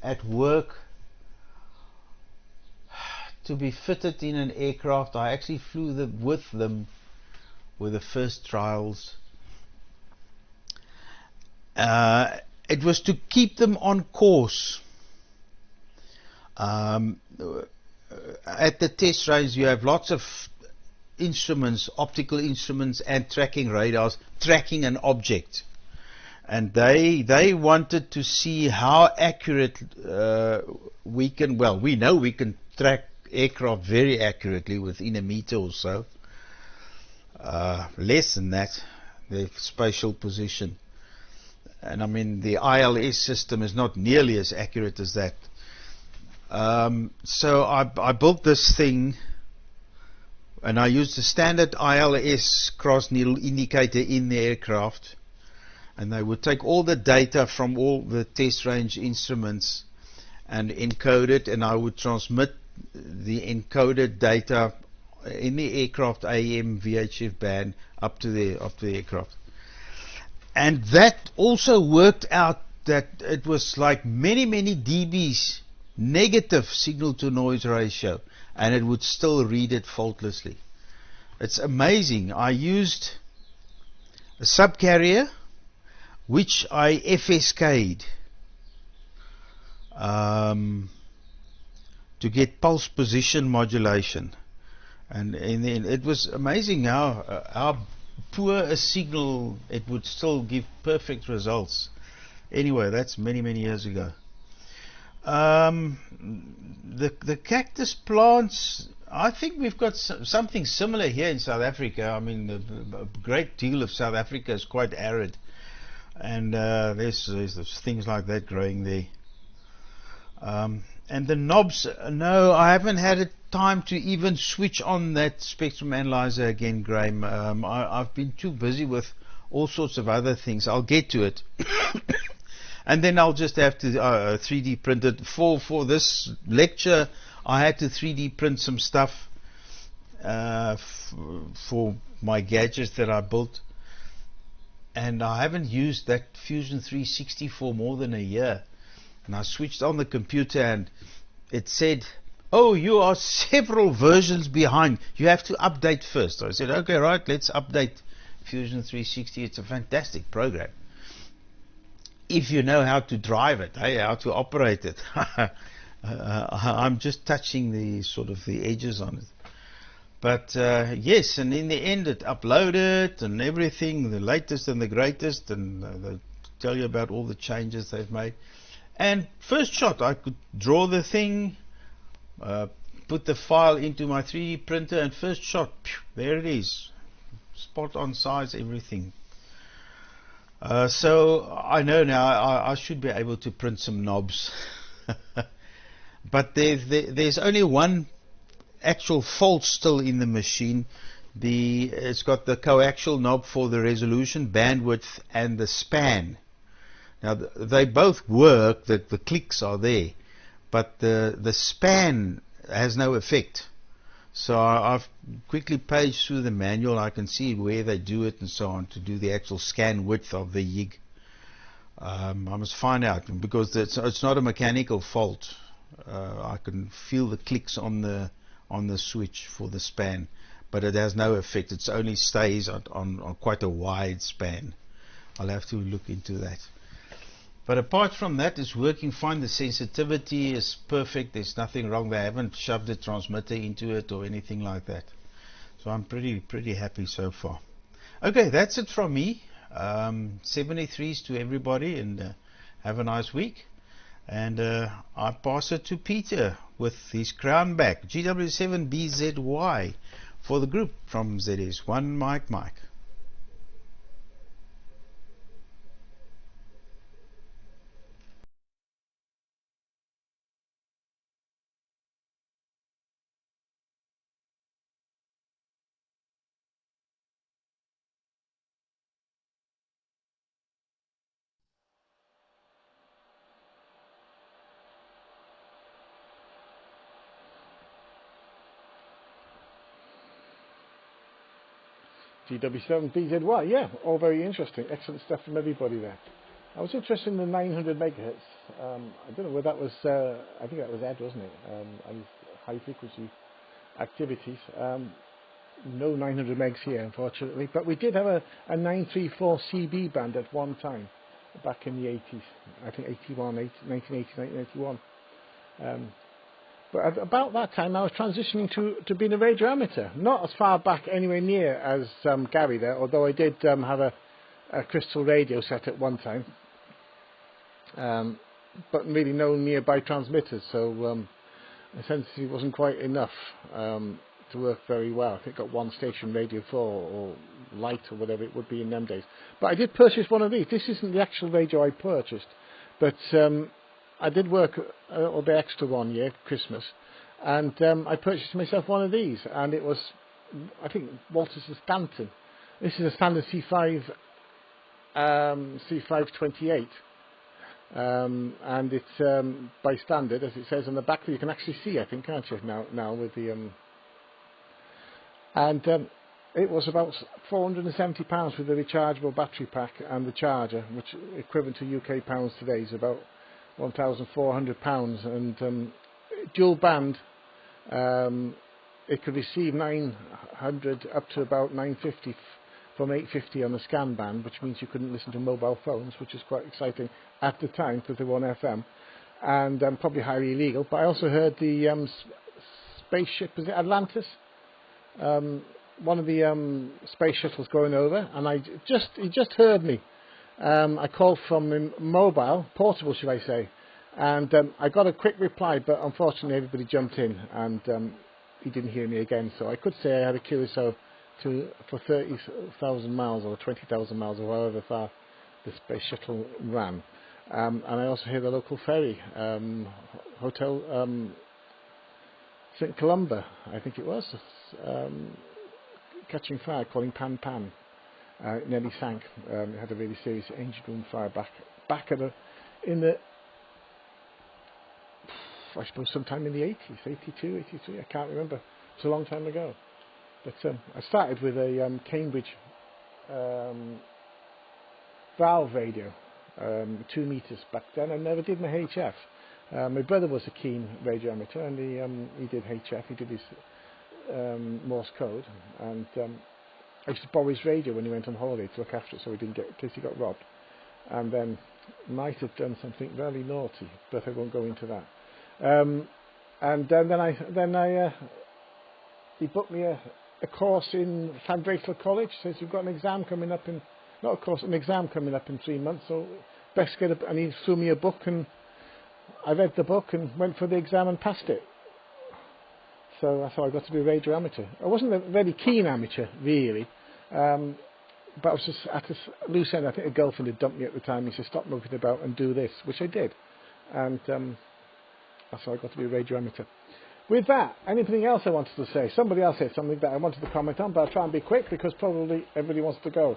at work to be fitted in an aircraft. I actually flew with them with the first trials. It was to keep them on course. At the test range, you have lots of instruments, optical instruments and tracking radars tracking an object, and they wanted to see how accurate we can. Well, we know we can track aircraft very accurately within a meter or so, less than that, their spatial position. And I mean, the ILS system is not nearly as accurate as that. So I built this thing, and I used a standard ILS cross needle indicator in the aircraft, and they would take all the data from all the test range instruments and encode it, and I would transmit the encoded data in the aircraft AM VHF band up to the aircraft. And that also worked out that it was like many dBs negative signal to noise ratio, and it would still read it faultlessly. It's amazing. I used a subcarrier which I FSK'd to get pulse position modulation, and then it was amazing how poor a signal it would still give perfect results. Anyway, that's many years ago. The cactus plants, I think we've got something similar here in South Africa. I mean, a great deal of South Africa is quite arid, and there's things like that growing there. And the knobs, no, I haven't had a time to even switch on that spectrum analyzer again, Graham. I've been too busy with all sorts of other things. I'll get to it. And then I'll just have to 3D print it. For this lecture, I had to 3D print some stuff for my gadgets that I built. And I haven't used that Fusion 360 for more than a year. And I switched on the computer and it said, oh, you are several versions behind. You have to update first. I said, okay, right, let's update Fusion 360. It's a fantastic program, if you know how to drive it, how to operate it. I'm just touching the sort of the edges on it. But yes, and in the end it uploaded and everything, the latest and the greatest, and they tell you about all the changes they've made. And first shot, I could draw the thing, put the file into my 3D printer, and first shot, there it is. Spot on size, everything. So I know now I should be able to print some knobs. But there's only one actual fault still in the machine. It's got the coaxial knob for the resolution, bandwidth, and the span. Now they both work, the clicks are there, but the span has no effect. So I've quickly paged through the manual. I can see where they do it and so on to do the actual scan width of the YIG. I must find out, because it's not a mechanical fault. I can feel the clicks on the switch for the span, but it has no effect. It only stays on quite a wide span. I'll have to look into that. But apart from that, it's working fine. The sensitivity is perfect. There's nothing wrong. They haven't shoved a transmitter into it or anything like that. So I'm pretty happy so far. Okay, that's it from me. 73s to everybody, and have a nice week. And I pass it to Peter with his crown back. GW7BZY for the group from ZS1 Mike. DW7BZY, yeah, all very interesting. Excellent stuff from everybody there. I was interested in the 900 megahertz. I don't know whether that was, I think that was Ed, wasn't it? And high frequency activities. No 900 megs here, unfortunately, but we did have a 934 CB band at one time, back in the 80s, I think 1980, 1981. But at about that time I was transitioning to being a radio amateur, not as far back anywhere near as Gary there, although I did have a crystal radio set at one time, but really no nearby transmitters, so essentially it wasn't quite enough to work very well. I think I got one station radio 4 or light or whatever it would be in them days. But I did purchase one of these. This isn't the actual radio I purchased, but I did work a little bit extra one year, Christmas, and I purchased myself one of these, and it was, I think, Walters and Stanton. This is a standard C5 C528, and it's by standard, as it says on the back. You can actually see, I think, can't you, now with the and it was about £470 with the rechargeable battery pack and the charger, which equivalent to UK pounds today is about £1,400, and dual band. It could receive 900 up to about 950 from 850 on the scan band, which means you couldn't listen to mobile phones, which is quite exciting at the time because they were on FM, and probably highly illegal. But I also heard the spaceship, was it Atlantis? One of the space shuttles going over, and he just heard me. I called from mobile, portable should I say, and I got a quick reply, but unfortunately everybody jumped in, and he didn't hear me again. So I could say I had a QSO for 30,000 miles or 20,000 miles or however far the space shuttle ran. And I also hear the local ferry, Hotel St Columba, I think it was, catching fire, calling Pan Pan. It nearly sank. It had a really serious engine room fire back in the, I suppose sometime in the 80s, 82, 83, I can't remember. It's a long time ago. But I started with a Cambridge valve radio, 2 meters back then. I never did my HF. My brother was a keen radio amateur, and he did HF. He did his Morse code, and I used to borrow his radio when he went on holiday to look after it, so he didn't get, in case he got robbed. And then might have done something very naughty, but I won't go into that. And then he booked me a course in Llandraethel College. Says we've got an exam coming up in, not a course, an exam coming up in 3 months. So best get and he threw me a book, and I read the book and went for the exam and passed it. So that's how I got to be a radio amateur. I wasn't a very keen amateur, really, but I was just at a loose end. I think a girlfriend had dumped me at the time. He said, stop moving about and do this, which I did. And that's how I got to be a radio amateur. With that, anything else I wanted to say? Somebody else said something that I wanted to comment on, but I'll try and be quick because probably everybody wants to go.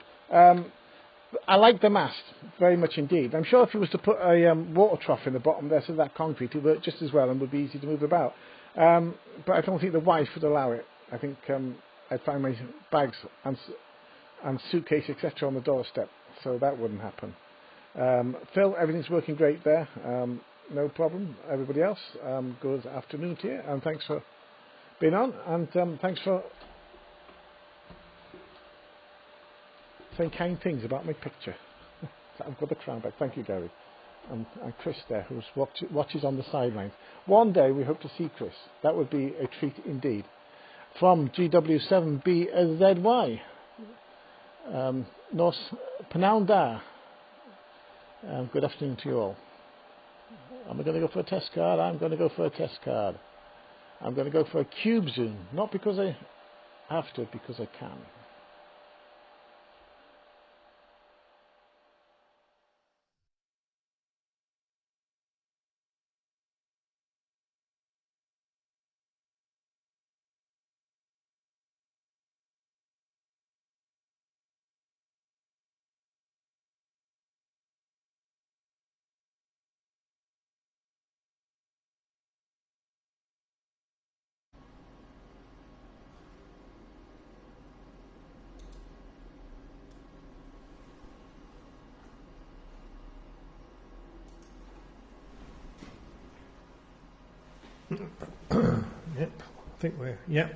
I like the mast very much indeed. I'm sure if you was to put a water trough in the bottom there, so that concrete, it would work just as well and would be easy to move about. But I don't think the wife would allow it. I think I'd find my bags and suitcase, etc., on the doorstep, so that wouldn't happen. Phil, everything's working great there. No problem. Everybody else, good afternoon to you, and thanks for being on, and thanks for saying kind things about my picture. I've got the crown back. Thank you, Gary. And Chris there, who watches on the sidelines. One day we hope to see Chris. That would be a treat indeed. From GW7BZY, North Panaunda. Good afternoon to you all. Am I going to go for a test card? I'm going to go for a test card. I'm going to go for a cube zoom. Not because I have to, because I can. Yep, I think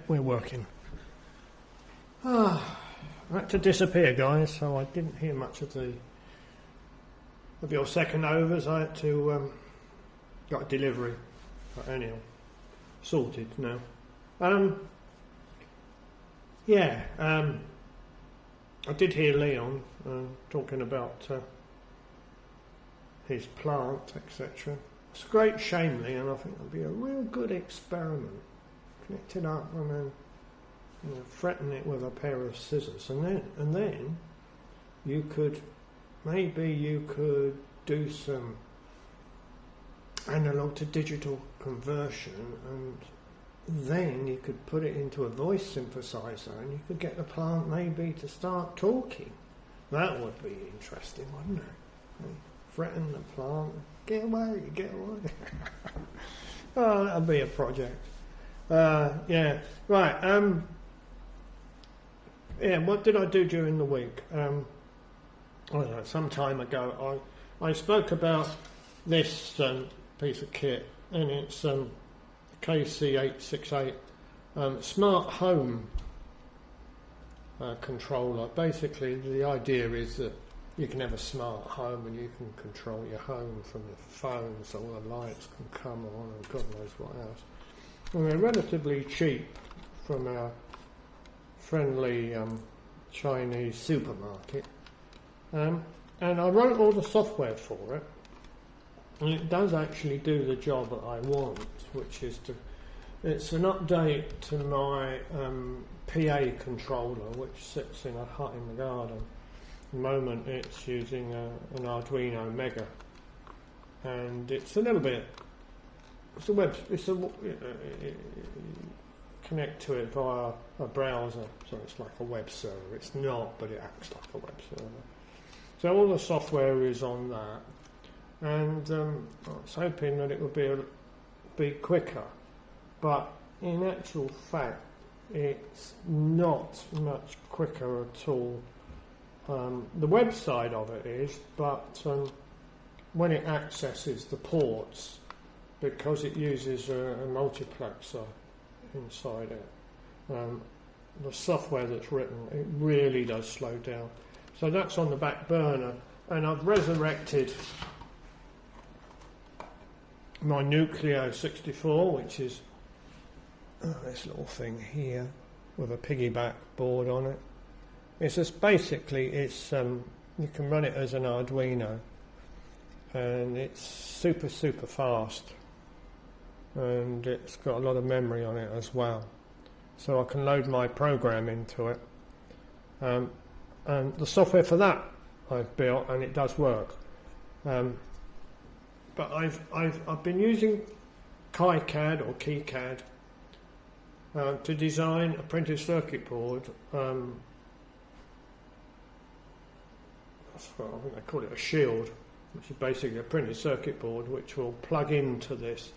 we're working. I had to disappear, guys, so I didn't hear much of your second overs. I had to got a delivery, but anyhow, sorted now. I did hear Leon talking about his plant, etc. It's a great shame, Leon. I think it'll be a real good experiment. Connect it up and then threaten it with a pair of scissors, and then you could do some analog to digital conversion, and then you could put it into a voice synthesizer and you could get the plant maybe to start talking. That would be interesting, wouldn't it? Threaten the plant, get away. Oh, that'll be a project. Right. What did I do during the week? I don't know, some time ago I spoke about this piece of kit, and it's KC868 smart home controller. Basically, the idea is that you can have a smart home and you can control your home from your phone, so all the lights can come on and God knows what else. And they're relatively cheap from our friendly Chinese supermarket. And I wrote all the software for it, and it does actually do the job that I want, which is it's an update to my PA controller, which sits in a hut in the garden. At the moment it's using an Arduino Mega, and it's a little bit, connect to it via a browser, so it's like a web server. It's not, but it acts like a web server. So all the software is on that, and I was hoping that it would be quicker, but in actual fact it's not much quicker at all. The web side of it is, but when it accesses the ports, because it uses a multiplexer inside it, the software that's written, it really does slow down. So that's on the back burner, and I've resurrected my Nucleo 64, which is this little thing here with a piggyback board on it. It's just basically, you can run it as an Arduino, and it's super fast, and it's got a lot of memory on it as well, so I can load my program into it, and the software for that I've built, and it does work. But I've been using KiCad or KiCad to design a printed circuit board. I think they call it a shield, which is basically a printed circuit board which will plug into this,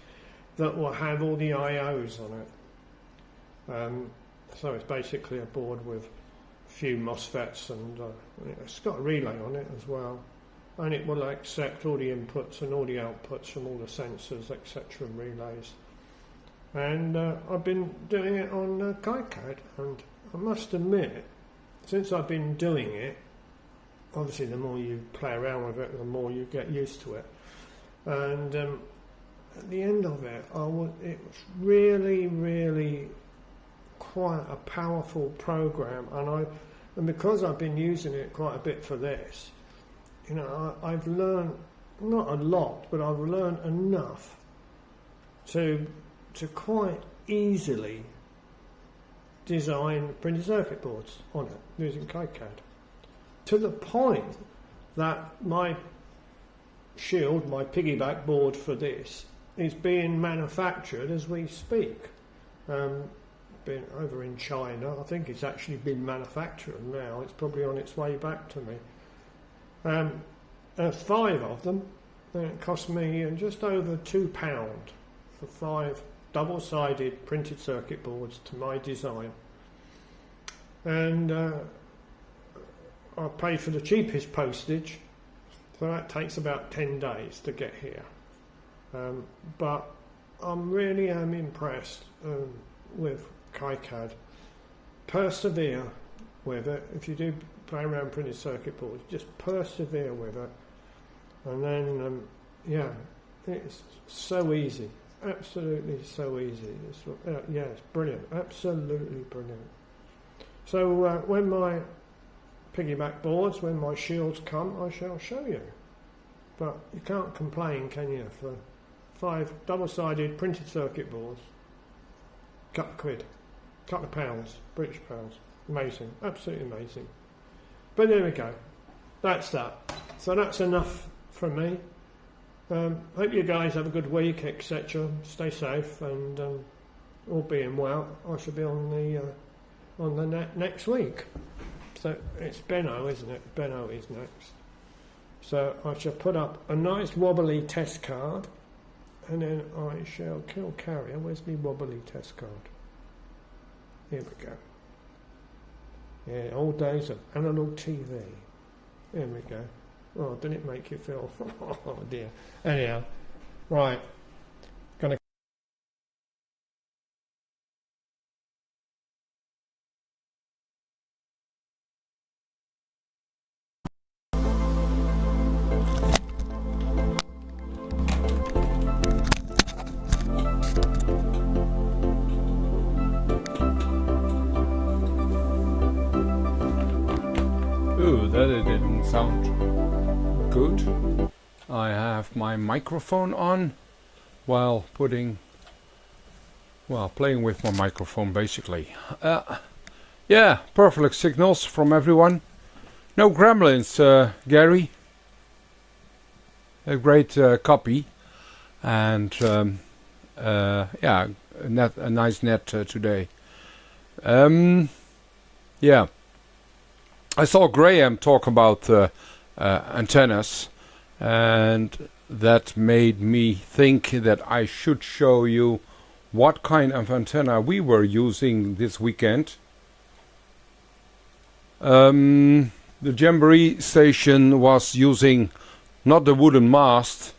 that will have all the IOs on it. So it's basically a board with a few MOSFETs, and it's got a relay on it as well, and it will accept all the inputs and all the outputs from all the sensors, etc., and relays. And I've been doing it on KiCad, and I must admit, since I've been doing it, obviously the more you play around with it, the more you get used to it. And at the end of it, it was really quite a powerful program, and because I've been using it quite a bit for this, I've learned not a lot, but I've learned enough to quite easily design printed circuit boards on it using KiCad, to the point that my shield, my piggyback board for this, is being manufactured as we speak. Been over in China. I think it's actually been manufactured now. It's probably on its way back to me. 5 of them, and it cost me just over £2 for 5 double-sided printed circuit boards to my design. And I paid for the cheapest postage, so that takes about 10 days to get here. But I'm really impressed with KiCad. Persevere with it. If you do play around printed circuit boards, just persevere with it, and then yeah, it's so easy, absolutely so easy. Yeah, it's brilliant, absolutely brilliant. So when my piggyback boards, when my shields come, I shall show you. But you can't complain, can you, for 5 double-sided printed circuit boards, couple of quid, couple of pounds, British pounds. Amazing, absolutely amazing. But there we go, that's that. So that's enough from me. Hope you guys have a good week, etc. Stay safe, and all being well, I shall be on the net next week. So it's Benno, isn't it? Benno is next. So I shall put up a nice wobbly test card, and then I shall kill carrier. Where's my wobbly test card? Here we go. Yeah, old days of analog TV. There we go. Oh, didn't it make you feel? Oh dear. Anyhow, right. Gonna. Ooh, that it didn't sound good. I have my microphone on while playing with my microphone basically. Yeah, perfect signals from everyone. No gremlins, Gary. A great copy, and yeah, a nice net today. Yeah. I saw Graham talk about antennas, and that made me think that I should show you what kind of antenna we were using this weekend. The Jamboree station was using not the wooden mast,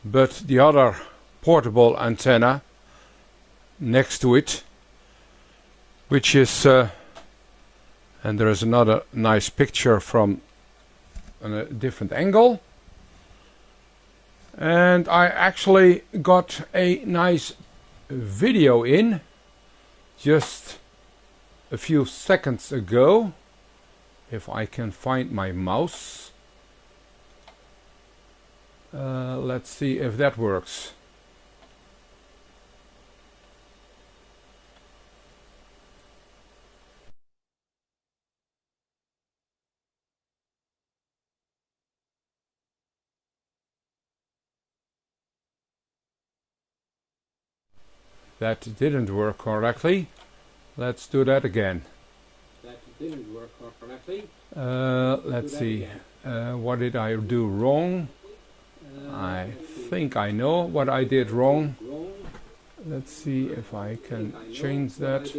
but the other portable antenna next to it, which is and there is another nice picture from a different angle. And I actually got a nice video in just a few seconds ago. If I can find my mouse. Let's see if that works. That didn't work correctly. Let's do that again. That didn't work correctly. Let's see. What did I do wrong? I think I know what I did wrong. Let's see if I can change that.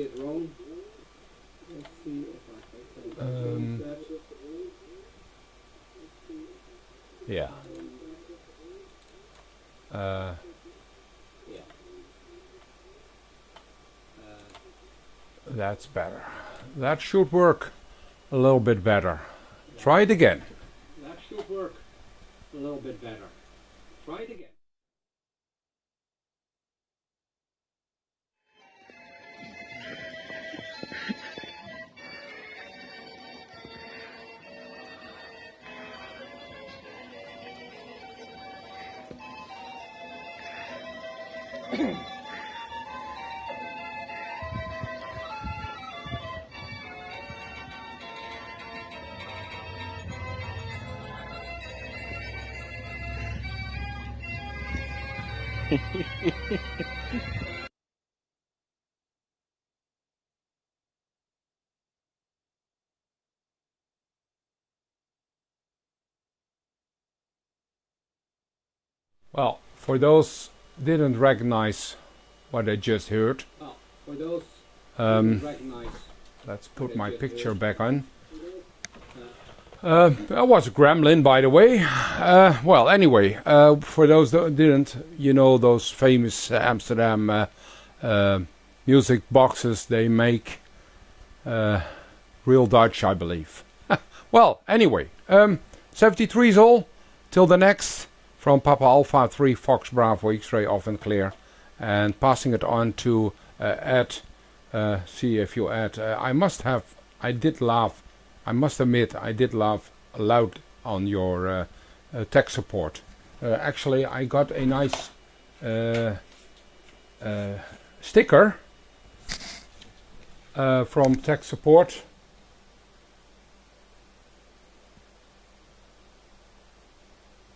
Yeah. That's better. That should work a little bit better. Try it again. That should work a little bit better. Try it again. Well, for those didn't recognize what I just heard, let's put my picture back on. That was a gremlin, by the way. Well, anyway, for those that didn't, you know those famous Amsterdam music boxes they make, real Dutch, I believe. Well, anyway, 73 is all. Till the next, from Papa Alpha 3 Fox Bravo X-Ray off and clear, and passing it on to Ed. See if you add. I must admit, I did laugh loud on your tech support. Actually, I got a nice sticker from tech support.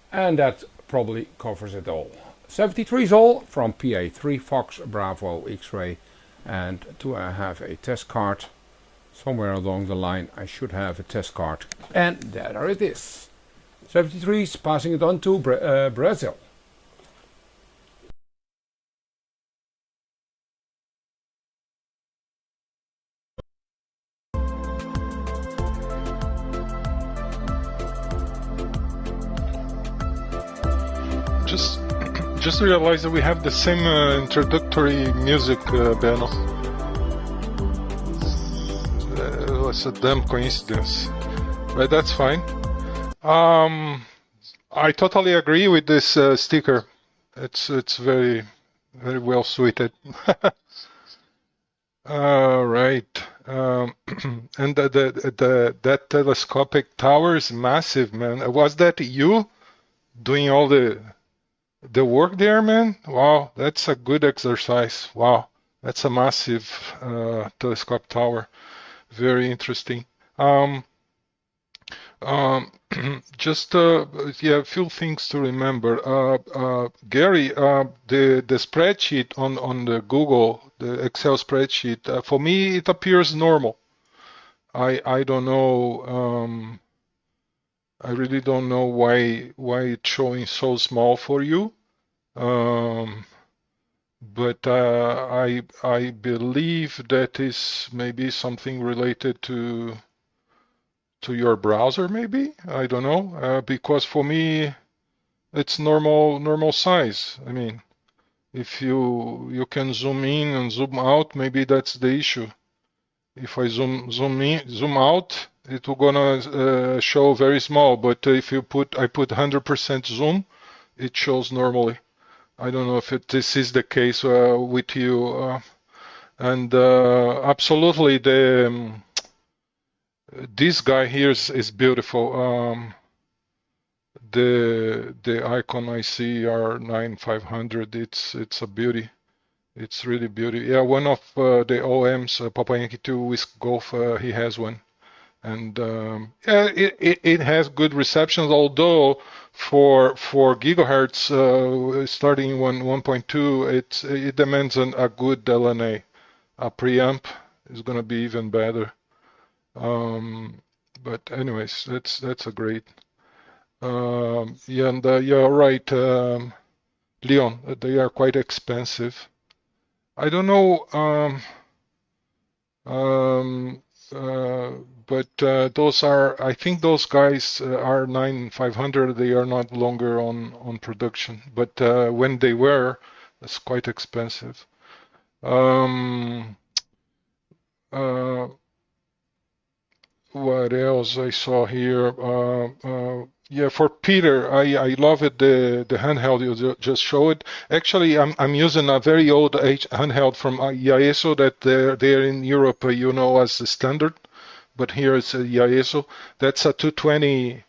And that probably covers it all. 73 is all from PA3 Fox Bravo X-Ray. And do I have a test card? Somewhere along the line I should have a test card. And there it is. 73 is passing it on to Brazil. Just realized that we have the same introductory music, Benno. It was a damn coincidence, but that's fine. I totally agree with this sticker. It's very well suited. Right. And that telescopic tower is massive, man. Was that you doing all the work there, man? Wow, that's a good exercise. Wow, that's a massive telescope tower. Very interesting. Just yeah, a few things to remember. Gary, the spreadsheet on the Google, the Excel spreadsheet, for me it appears normal. I don't know. I really don't know why it's showing so small for you. But I believe that is maybe something related to your browser, maybe. I don't know, because for me it's normal size. I mean, if you can zoom in and zoom out, maybe that's the issue. If I zoom in, zoom out, it will gonna show very small. But if I put 100% zoom, it shows normally. I don't know if this is the case with you. And absolutely, this guy here is beautiful. The icon I see R9500. It's a beauty. It's really beauty. Yeah, one of the OMs, Papa Yankee 2 Whisk Golf, he has one. And yeah, it has good receptions, although for gigahertz starting 1.2, it demands a good LNA. A preamp is going to be even better. But anyways, that's a great. Yeah, and you're right, Leon. They are quite expensive. I don't know. But those are, I think those guys are 9500. They are not longer on production, but when they were, it's quite expensive. What else I saw here? Yeah, for Peter, I love it, the handheld you just showed. Actually, I'm using a very old handheld from IASO that they're in Europe, you know, as the standard. But here it's a IASO. That's a 220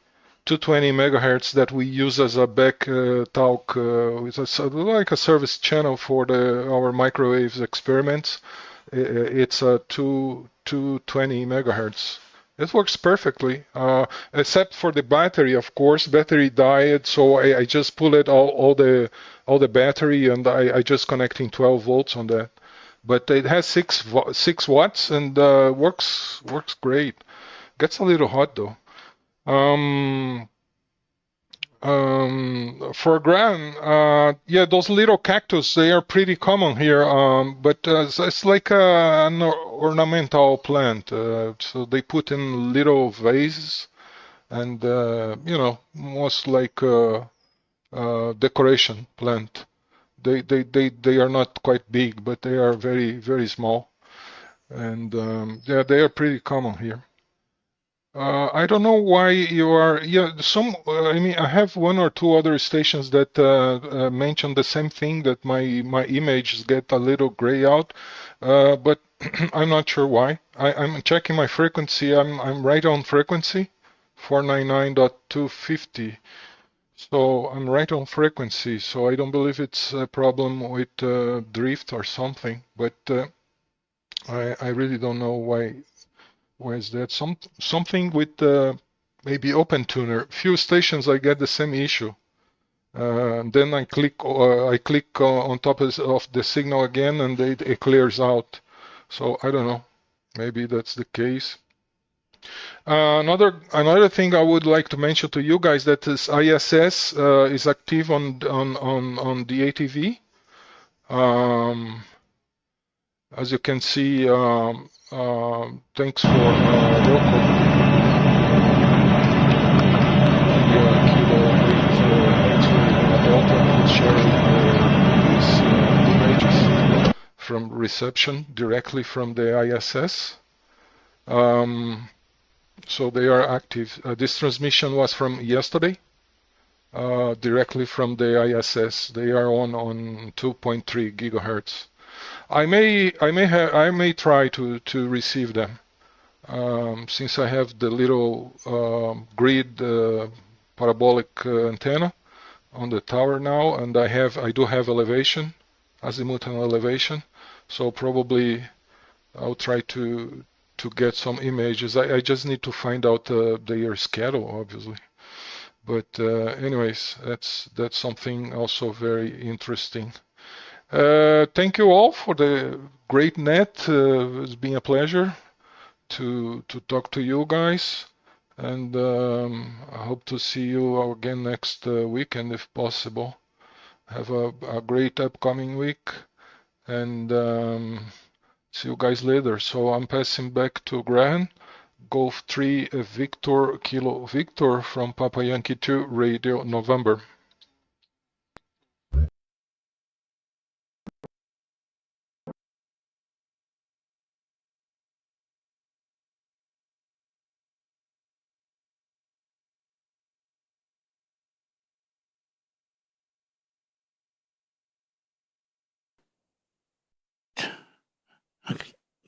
megahertz that we use as a back talk. It's like a service channel for our microwaves experiments. It's a 220 megahertz. It works perfectly, except for the battery, of course. Battery died, so I just pull it all the battery, and I just connecting 12 volts on that. But it has 6 watts and works great. Gets a little hot though. For Graham, yeah, those little cactus, they are pretty common here, but it's like an ornamental plant. So they put in little vases, and most like decoration plant. They are not quite big, but they are very, very small, and yeah, they are pretty common here. I don't know why you are. Yeah, I mean, I have one or two other stations that mention the same thing, that my images get a little gray out, but I'm not sure why. I'm checking my frequency. I'm right on frequency, 499.250. So I'm right on frequency. So I don't believe it's a problem with drift or something, but I really don't know why. Why is that? Something with maybe OpenTuner. Few stations I get the same issue. Then I click on top of the signal again, and it clears out. So I don't know. Maybe that's the case. Another thing I would like to mention to you guys, that is ISS is active on DATV. As you can see, thanks for Rocco. Sharing these images from reception directly from the ISS. So they are active. This transmission was from yesterday, directly from the ISS. They are on 2.3 gigahertz. I may try to receive them, since I have the little grid parabolic antenna on the tower now, and I do have elevation, azimuth and elevation, so probably I'll try to get some images. I just need to find out their schedule, obviously. But anyways, that's something also very interesting. Thank you all for the great net. It's been a pleasure to talk to you guys, and I hope to see you again next weekend if possible. Have a great upcoming week, and see you guys later. So I'm passing back to Graham. Golf 3 Victor Kilo Victor from Papa Yankee 2 Radio November.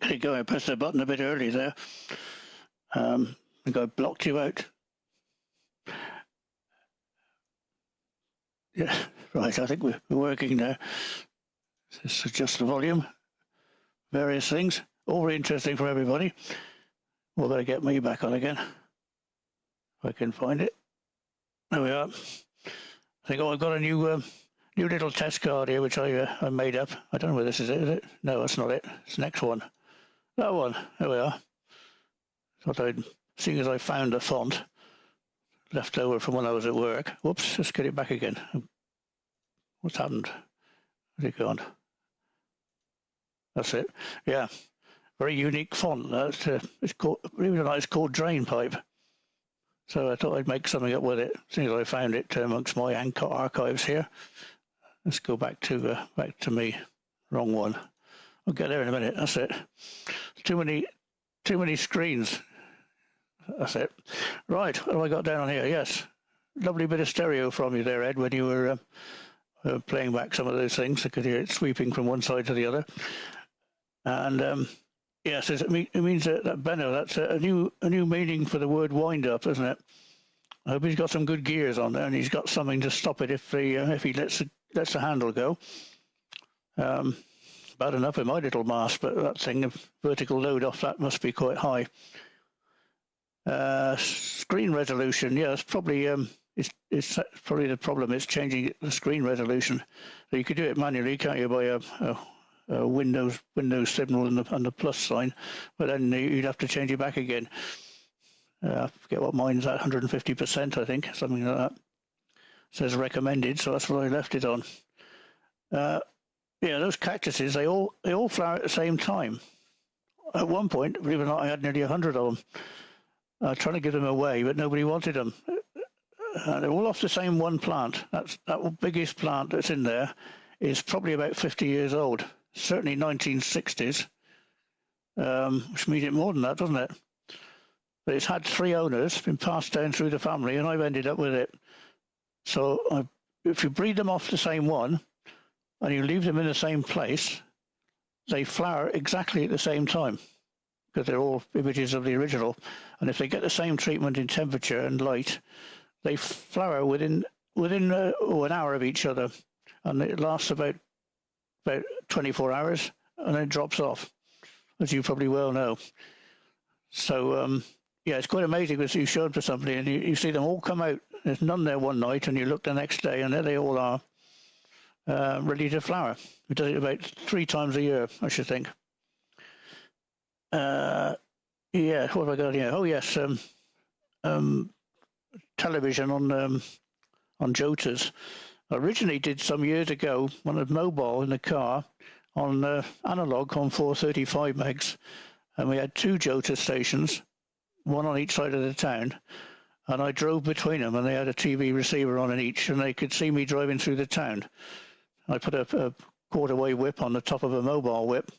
There you go, I pressed the button a bit early there. I think I blocked you out. Yeah, right, I think we're working now. Just adjust the volume, various things, all very interesting for everybody. We'll better get me back on again, if I can find it. There we are. I think, I've got a new little test card here, which I made up. I don't know whether this is it? No, that's not it. It's the next one. That one. There we are. Thought I'd, seeing as I found a font left over from when I was at work. Whoops, let's get it back again. What's happened? Where's it gone? That's it. Yeah, very unique font. It's called, believe it or not, it's called Drain Pipe. So I thought I'd make something up with it. As soon as I found it amongst my archives here. Let's go back to me. Wrong one. I'll get there in a minute. That's it. Too many screens. That's it. Right. What have I got down on here? Yes. Lovely bit of stereo from you there, Ed, when you were playing back some of those things. I could hear it sweeping from one side to the other. And yes, it means that Benno, that's a new meaning for the word wind up, isn't it? I hope he's got some good gears on there, and he's got something to stop it if he lets the handle go. Bad enough with my little mast, but that thing, the vertical load off that must be quite high. Screen resolution, yeah, it's probably it's probably the problem. It's changing the screen resolution. So you could do it manually, can't you, by a Windows symbol and the plus sign, but then you'd have to change it back again. I forget what mine's at, 150%, I think, something like that. It says recommended, so that's what I left it on. Yeah, those cactuses, they all flower at the same time. At one point, believe it or not, I had nearly 100 of them. trying to give them away, but nobody wanted them. They're all off the same one plant. That biggest plant that's in there is probably about 50 years old, certainly 1960s, which means it more than that, doesn't it? But it's had 3 owners, been passed down through the family, and I've ended up with it. So if you breed them off the same one and you leave them in the same place, they flower exactly at the same time because they're all images of the original. And if they get the same treatment in temperature and light, they flower within an hour of each other, and it lasts about 24 hours, and then it drops off, as you probably well know. So yeah, it's quite amazing because you showed for somebody, and you see them all come out. There's none there one night, and you look the next day, and there they all are, ready to flower. We do it about 3 times a year, I should think. Yeah, what have I got here? Oh yes, television on Jotas. I originally did some years ago one of mobile in the car on analog on 435 megs, and we had 2 Jota stations, one on each side of the town, and I drove between them, and they had a TV receiver on in each, and they could see me driving through the town. I put a quarter-wave whip on the top of a mobile whip,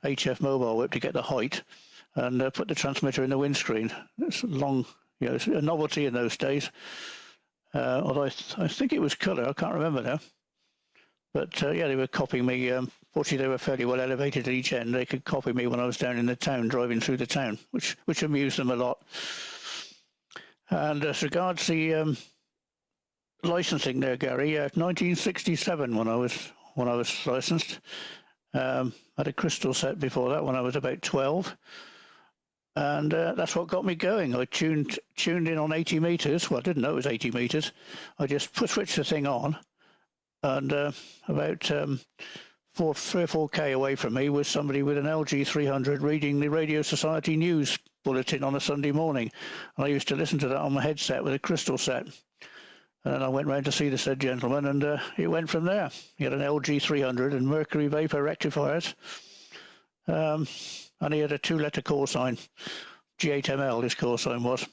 HF mobile whip, to get the height, and put the transmitter in the windscreen. It's long. You know, it's a novelty in those days. Although I think it was colour, I can't remember now. But yeah, they were copying me. Fortunately, they were fairly well elevated at each end. They could copy me when I was down in the town, driving through the town, which amused them a lot. And as regards the licensing there, Gary, 1967 when I was licensed. Had a crystal set before that when I was about 12. And that's what got me going. I tuned in on 80 meters. Well, I didn't know it was 80 meters. I just switched the thing on, and about 3 or 4K away from me was somebody with an LG 300 reading the Radio Society news bulletin on a Sunday morning. And I used to listen to that on my headset with a crystal set. And then I went round to see the said gentleman, and it went from there. He had an LG 300 and mercury vapor rectifiers. And he had a 2-letter call sign, G8ML, his call sign was.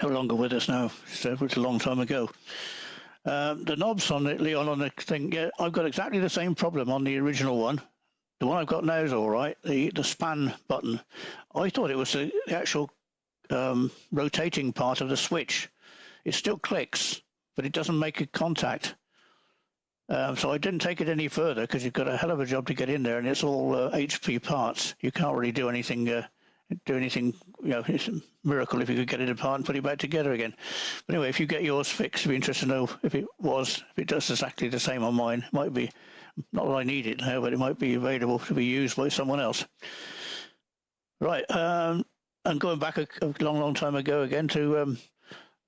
No longer with us now, so it was a long time ago. The knobs on it, Leon, on the thing, yeah, I've got exactly the same problem on the original one. The one I've got now is all right, the span button. I thought it was the actual rotating part of the switch. It still clicks, but it doesn't make a contact. So I didn't take it any further because you've got a hell of a job to get in there, and it's all HP parts. You can't really do anything. You know, it's a miracle if you could get it apart and put it back together again. But anyway, if you get yours fixed, it'd be interesting to know if it does exactly the same on mine. It might be, not that I need it now, but it might be available to be used by someone else. Right, and going back a long time ago again to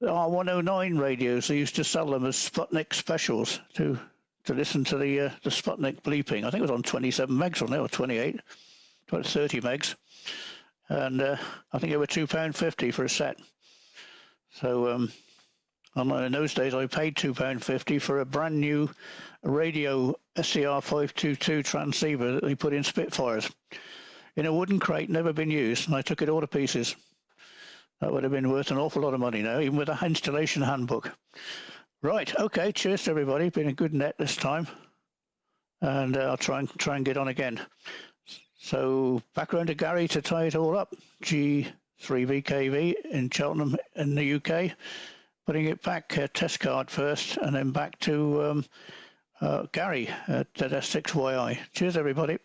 R109 radios. They used to sell them as Sputnik specials to listen to the Sputnik bleeping. I think it was on 27 megs on there, or 28, 30 megs. And I think it was £2.50 for a set. So in those days, I paid £2.50 for a brand new radio SCR 522 transceiver that they put in Spitfires in a wooden crate, never been used, and I took it all to pieces. That would have been worth an awful lot of money now, even with an installation handbook. Right, okay, cheers to everybody. Been a good net this time. And I'll try and get on again. So back around to Gary to tie it all up. G3VKV in Cheltenham in the UK. Putting it back, test card first, and then back to Gary at ZS6YI. Cheers, everybody.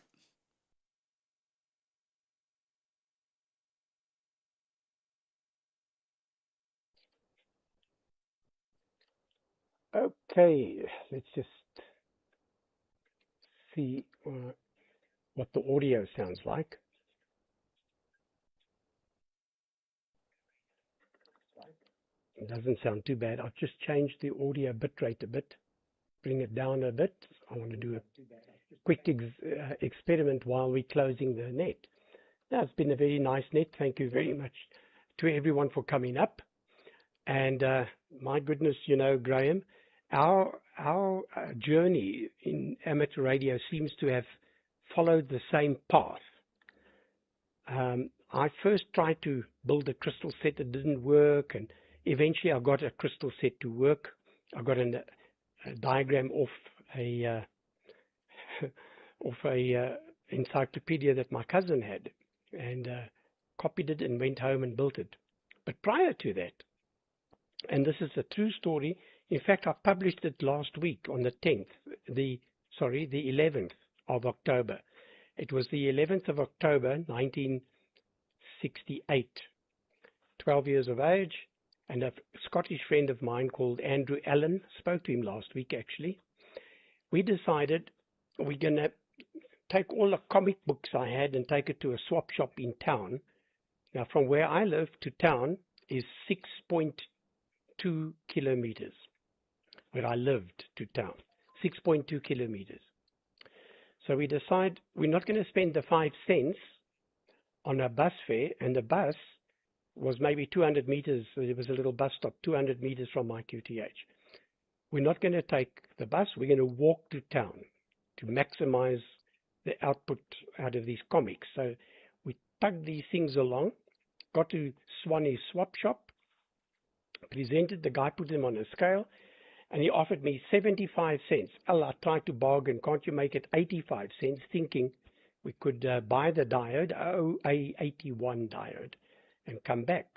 Okay, let's just see what the audio sounds like. It doesn't sound too bad. I've just changed the audio bitrate a bit, bring it down a bit. I want to do a quick experiment while we're closing the net. Now, it's been a very nice net. Thank you very much to everyone for coming up. And my goodness, you know, Graham, our journey in amateur radio seems to have followed the same path. I first tried to build a crystal set. It didn't work, and eventually I got a crystal set to work. I got a diagram off a encyclopedia that my cousin had, and copied it and went home and built it. But prior to that, and this is a true story, in fact I published it last week on the 11th of October. It was the 11th of October 1968, 12 years of age, and a Scottish friend of mine called Andrew Allen, spoke to him last week actually. We decided we're going to take all the comic books I had and take it to a swap shop in town. Now from where I live to town is 6.2 kilometers. Where I lived to town, 6.2 kilometers. So we decide we're not going to spend the 5 cents on a bus fare, and the bus was maybe 200 meters. There was a little bus stop 200 meters from my QTH. We're not going to take the bus. We're going to walk to town to maximize the output out of these comics. So we tugged these things along, got to Swanee's swap shop, presented, the guy put them on a scale, and he offered me 75 cents. I tried to bargain, can't you make it 85 cents, thinking we could buy the diode, OA81 diode, and come back.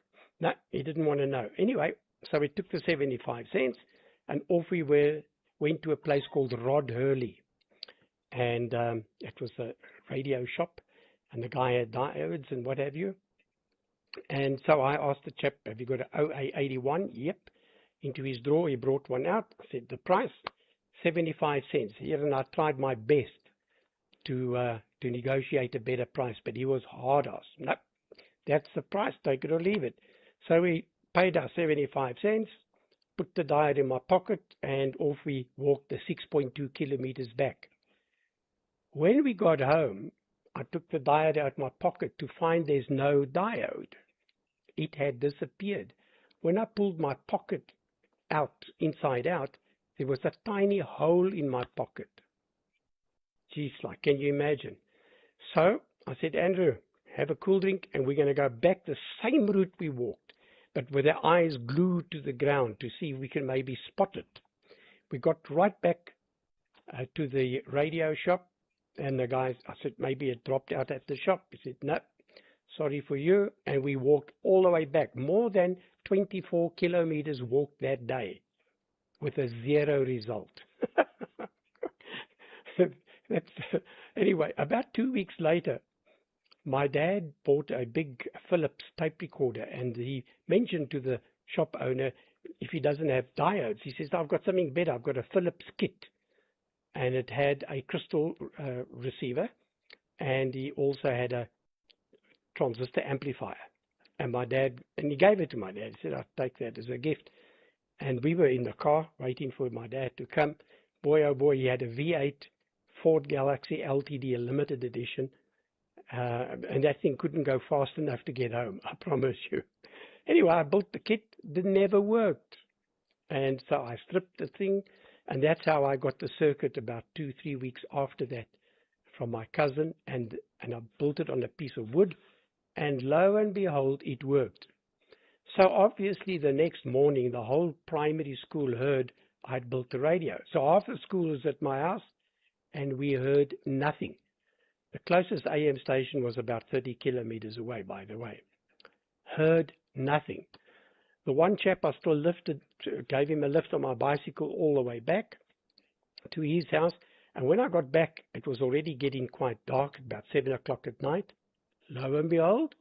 No, he didn't want to know. Anyway, so we took the 75 cents, and off we went to a place called Rod Hurley. And it was a radio shop, and the guy had diodes and what have you. And so I asked the chap, have you got an OA81? Yep. Into his drawer, he brought one out. I said, the price, 75 cents. Here, and I tried my best to negotiate a better price, but he was hard ass. No, that's the price, take it or leave it. So we paid our 75 cents, put the diode in my pocket, and off we walked the 6.2 kilometers back. When we got home, I took the diode out of my pocket to find there's no diode. It had disappeared. When I pulled my pocket out, inside out, there was a tiny hole in my pocket. Geez, like, can you imagine? So I said, Andrew, have a cool drink, and we're going to go back the same route we walked, but with our eyes glued to the ground to see if we can maybe spot it. We got right back to the radio shop, and the guys, I said, maybe it dropped out at the shop. He said, no, sorry for you. And we walked all the way back, more than 24 kilometers walked that day with a 0 result. Anyway, about 2 weeks later, my dad bought a big Philips tape recorder, and he mentioned to the shop owner, if he doesn't have diodes, he says, I've got something better. I've got a Philips kit. And it had a crystal receiver, and he also had a transistor amplifier. And my dad, and he gave it to my dad. He said, I'll take that as a gift. And we were in the car waiting for my dad to come. Boy, oh boy, he had a V8 Ford Galaxy LTD, a limited edition. And that thing couldn't go fast enough to get home, I promise you. Anyway, I built the kit. It never worked. And so I stripped the thing. And that's how I got the circuit about 2-3 weeks after that from my cousin. And I built it on a piece of wood. And lo and behold, it worked. So obviously the next morning, the whole primary school heard I'd built the radio. So half the school was at my house, and we heard nothing. The closest AM station was about 30 kilometers away, by the way. Heard nothing. The one chap I still gave him a lift on my bicycle all the way back to his house. And when I got back, it was already getting quite dark, about 7 o'clock at night. Lo and behold,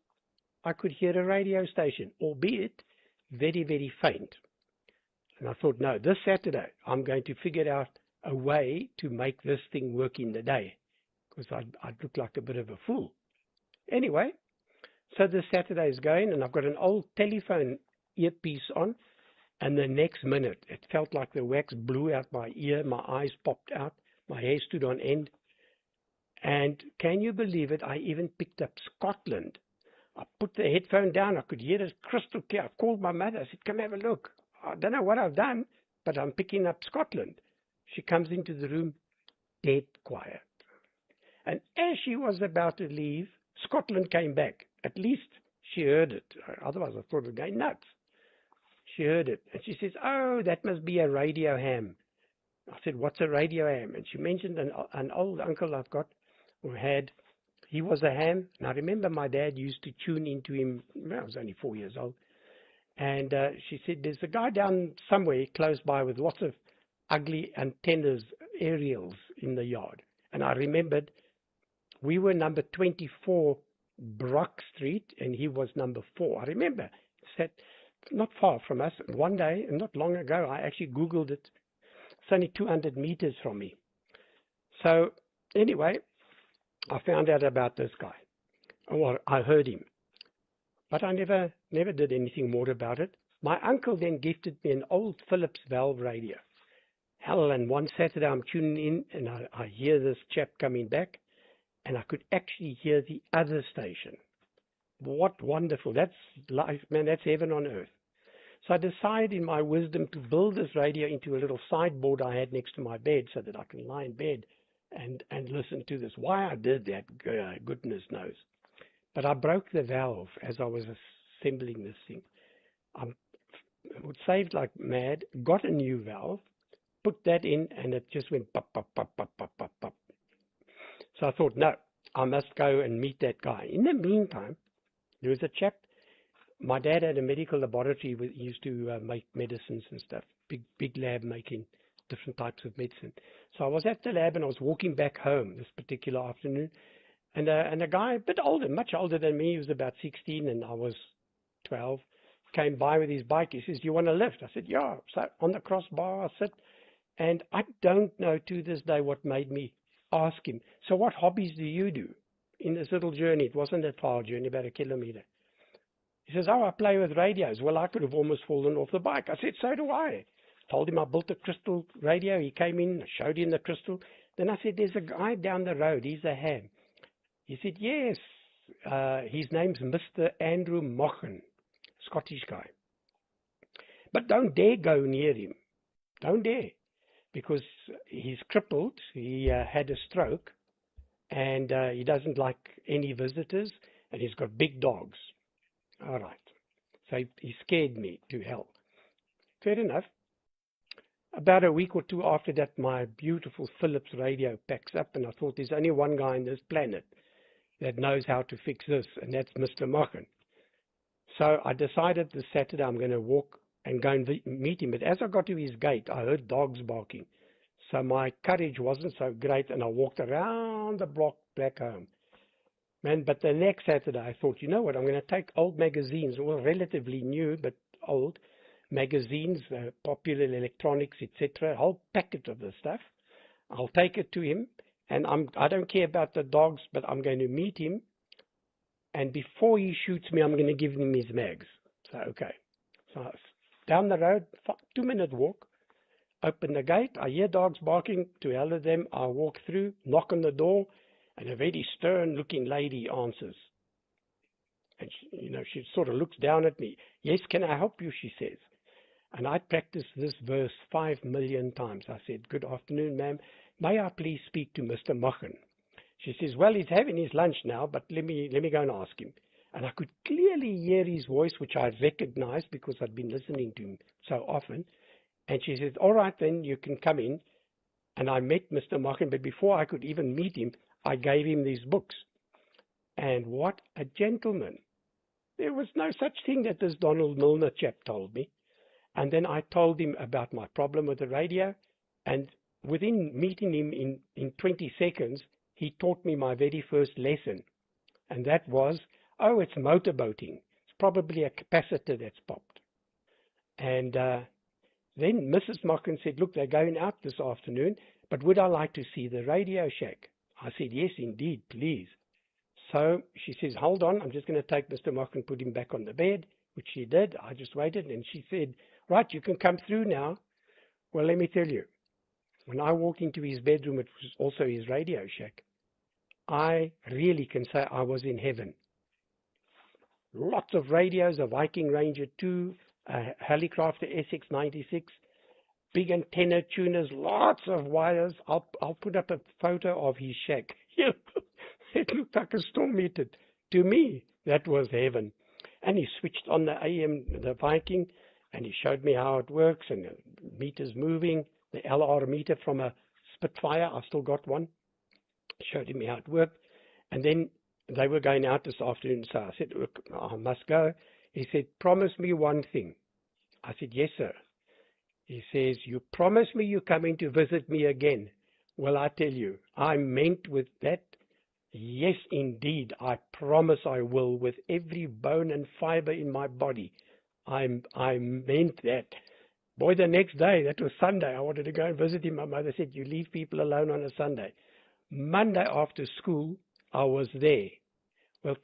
I could hear a radio station, albeit very, very faint. And I thought, no, this Saturday, I'm going to figure out a way to make this thing work in the day, because I'd look like a bit of a fool. Anyway, so this Saturday is going, and I've got an old telephone earpiece on, and the next minute it felt like the wax blew out my ear, my eyes popped out, my hair stood on end. And can you believe it, I even picked up Scotland. I put the headphone down, I could hear it crystal clear. I called my mother, I said, come have a look. I don't know what I've done, but I'm picking up Scotland. She comes into the room, dead quiet. And as she was about to leave, Scotland came back. At least she heard it. Otherwise, I thought it was going nuts. She heard it. And she says, oh, that must be a radio ham. I said, what's a radio ham? And she mentioned an old uncle I've got who had, he was a ham. And I remember my dad used to tune into him. Well, I was only 4 years old. And she said, there's a guy down somewhere close by with lots of ugly antennas, aerials in the yard. And I remembered we were number 24 Brock Street, and he was number 4. I remember. It sat not far from us. One day, and not long ago, I actually Googled it. It's only 200 meters from me. So anyway, I found out about this guy. Well, I heard him. But I never did anything more about it. My uncle then gifted me an old Philips valve radio. Hell, and one Saturday I'm tuning in and I hear this chap coming back, and I could actually hear the other station. What wonderful. That's life, man. That's heaven on earth. So I decided in my wisdom to build this radio into a little sideboard I had next to my bed so that I can lie in bed and listen to this. Why I did that, goodness knows. But I broke the valve as I was assembling this thing. I would saved like mad, got a new valve, put that in, and it just went pop, pop, pop, pop, pop, pop, pop. So I thought, no, I must go and meet that guy. In the meantime, there was a chap. My dad had a medical laboratory. He used to make medicines and stuff, big lab making different types of medicine. So I was at the lab and I was walking back home this particular afternoon. And a guy, a bit older, much older than me, he was about 16 and I was 12, came by with his bike. He says, do you want a lift? I said, yeah. So on the crossbar, I sit. And I don't know to this day what made me ask him, so what hobbies do you do in this little journey? It wasn't a far journey, about a kilometer. He says, oh, I play with radios. Well, I could have almost fallen off the bike. I said, so do I. Told him I built a crystal radio. He came in, showed him the crystal. Then I said, there's a guy down the road. He's a ham. He said, yes, his name's Mr. Andrew Mochen, Scottish guy. But don't dare go near him. Don't dare. Because he's crippled. He had a stroke. And he doesn't like any visitors. And he's got big dogs. All right. So he scared me to hell. Fair enough. About a week or two after that, my beautiful Philips radio packs up. And I thought, there's only one guy on this planet that knows how to fix this, and that's Mr. Mochen. So I decided this Saturday I'm going to walk and go and meet him. But as I got to his gate, I heard dogs barking. So my courage wasn't so great, and I walked around the block back home. Man, but the next Saturday I thought, you know what, I'm going to take old magazines, well, relatively new, but old magazines, popular electronics, etc., a whole packet of the stuff. I'll take it to him. And I don't care about the dogs, but I'm going to meet him. And before he shoots me, I'm going to give him his mags. So, okay. So down the road, 2-minute walk, open the gate. I hear dogs barking. To hell of them. I walk through, knock on the door, and a very stern-looking lady answers. And she sort of looks down at me. Yes, can I help you, she says. And I practiced this verse 5 million times. I said, good afternoon, ma'am. May I please speak to Mr. Mochen? She says, well, he's having his lunch now, but let me go and ask him. And I could clearly hear his voice, which I recognized because I'd been listening to him so often. And she says, all right, then you can come in. And I met Mr. Mochen, but before I could even meet him, I gave him these books. And what a gentleman. There was no such thing that this Donald Milner chap told me. And then I told him about my problem with the radio, and within meeting him in 20 seconds, he taught me my very first lesson. And that was, oh, it's motorboating. It's probably a capacitor that's popped. And then Mrs. Mochen said, look, they're going out this afternoon, but would I like to see the Radio Shack? I said, yes, indeed, please. So she says, hold on, I'm just going to take Mr. Mochen and put him back on the bed, which she did. I just waited, and she said, right, you can come through now. Well, let me tell you, when I walked into his bedroom, it was also his Radio Shack, I really can say I was in heaven. Lots of radios, a Viking Ranger 2, a Helicrafter SX96, big antenna tuners, lots of wires. I'll put up a photo of his shack. It looked like a storm-heated To me, that was heaven. And he switched on the AM, the Viking, and he showed me how it works, and the meters moving, the LR meter from a Spitfire, I still got one, showed me how it worked. And then they were going out this afternoon, so I said, look, I must go. He said, promise me one thing. I said, yes, sir. He says, you promise me you're coming to visit me again. Well, I tell you, I meant with that, yes, indeed, I promise I will, with every bone and fiber in my body. I meant that. Boy, the next day, that was Sunday, I wanted to go and visit him. My mother said, you leave people alone on a Sunday. Monday after school, I was there. Well,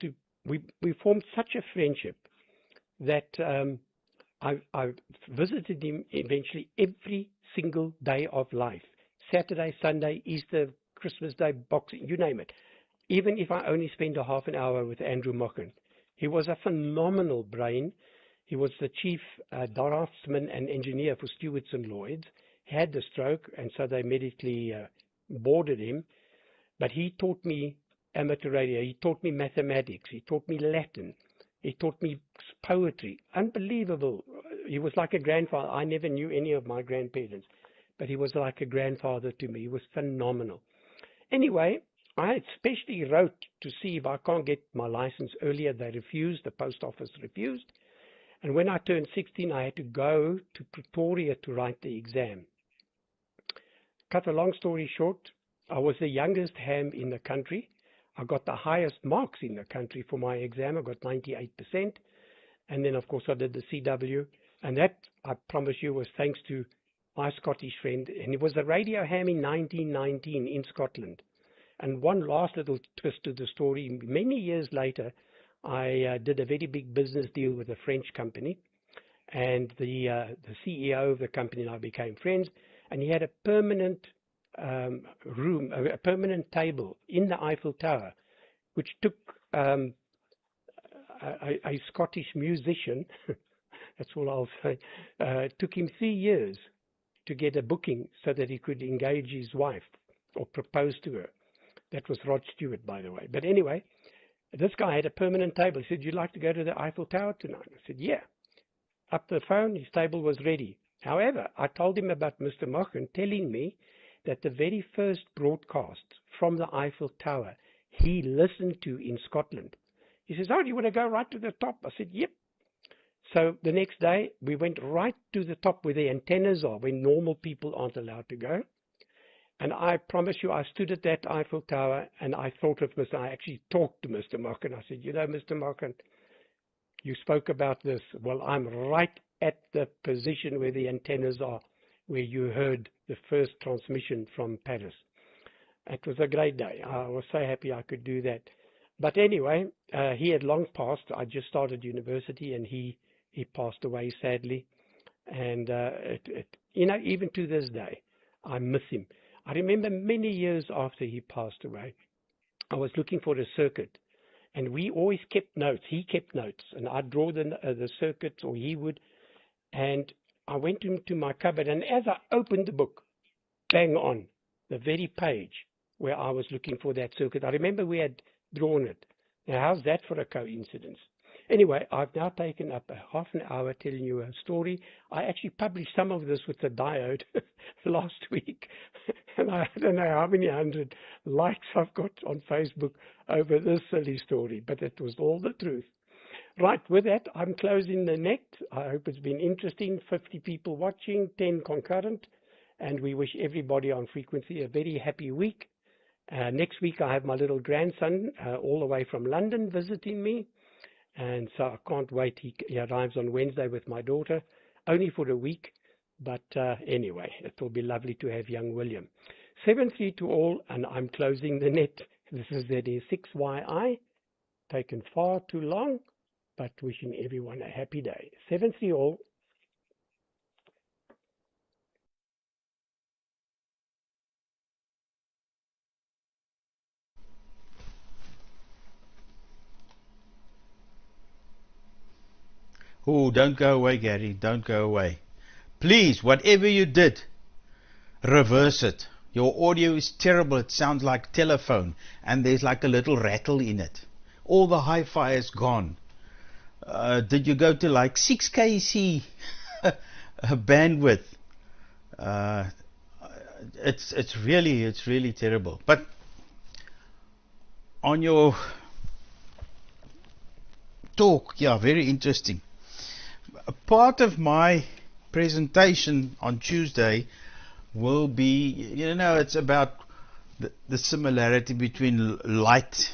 we formed such a friendship that I visited him eventually every single day of life. Saturday, Sunday, Easter, Christmas Day, Boxing, you name it. Even if I only spent a half an hour with Andrew Mocken. He was a phenomenal brain. He was the chief draftsman and engineer for Stewart's and Lloyd's. He had the stroke, and so they medically boarded him. But he taught me amateur radio. He taught me mathematics. He taught me Latin. He taught me poetry. Unbelievable. He was like a grandfather. I never knew any of my grandparents, but he was like a grandfather to me. He was phenomenal. Anyway, I especially wrote to see if I can't get my license earlier. They refused. The post office refused. And when I turned 16, I had to go to Pretoria to write the exam. Cut a long story short, I was the youngest ham in the country. I got the highest marks in the country for my exam. I got 98%. And then, of course, I did the CW. And that, I promise you, was thanks to my Scottish friend. And he was a radio ham in 1919 in Scotland. And one last little twist to the story. Many years later, I did a very big business deal with a French company. And the CEO of the company and I became friends. And he had a permanent room, a permanent table in the Eiffel Tower, which took a Scottish musician, that's all I'll say, took him 3 years to get a booking so that he could engage his wife or propose to her. That was Rod Stewart, by the way. But anyway, this guy had a permanent table. He said, you'd like to go to the Eiffel Tower tonight? I said, yeah. Up the phone, his table was ready. However, I told him about Mr. Mochen telling me that the very first broadcast from the Eiffel Tower he listened to in Scotland. He says, oh, do you want to go right to the top? I said, yep. So the next day, we went right to the top where the antennas are, where normal people aren't allowed to go. And I promise you, I stood at that Eiffel Tower and I thought of I actually talked to Mr. Mochen. I said, you know, Mr. Mochen, you spoke about this. Well, I'm right at the position where the antennas are, where you heard the first transmission from Paris. It was a great day. I was so happy I could do that. But anyway, he had long passed. I just started university and he passed away sadly. And, you know, even to this day, I miss him. I remember many years after he passed away, I was looking for a circuit. And we always kept notes. He kept notes. And I'd draw the circuits, or he would. And I went into my cupboard, and as I opened the book, bang on, the very page where I was looking for that circuit. I remember we had drawn it. Now, how's that for a coincidence? Anyway, I've now taken up a half an hour telling you a story. I actually published some of this with the diode last week. And I don't know how many hundred likes I've got on Facebook over this silly story, but it was all the truth. Right, with that, I'm closing the net. I hope it's been interesting. 50 people watching, 10 concurrent. And we wish everybody on frequency a very happy week. Next week, I have my little grandson all the way from London visiting me. And so I can't wait. He arrives on Wednesday with my daughter, only for a week. But anyway, it will be lovely to have young William. 7-3 to all, and I'm closing the net. This is ZD6YI. Taken far too long, but wishing everyone a happy day. 7-3 all. Oh, don't go away, Gary. Don't go away. Please, whatever you did, reverse it. Your audio is terrible. It sounds like telephone, and there's like a little rattle in it. all the hi-fi is gone. Did you go to like 6 kc bandwidth? It's really terrible. But on your talk, yeah, very interesting. A part of my presentation on Tuesday will be, it's about the similarity between light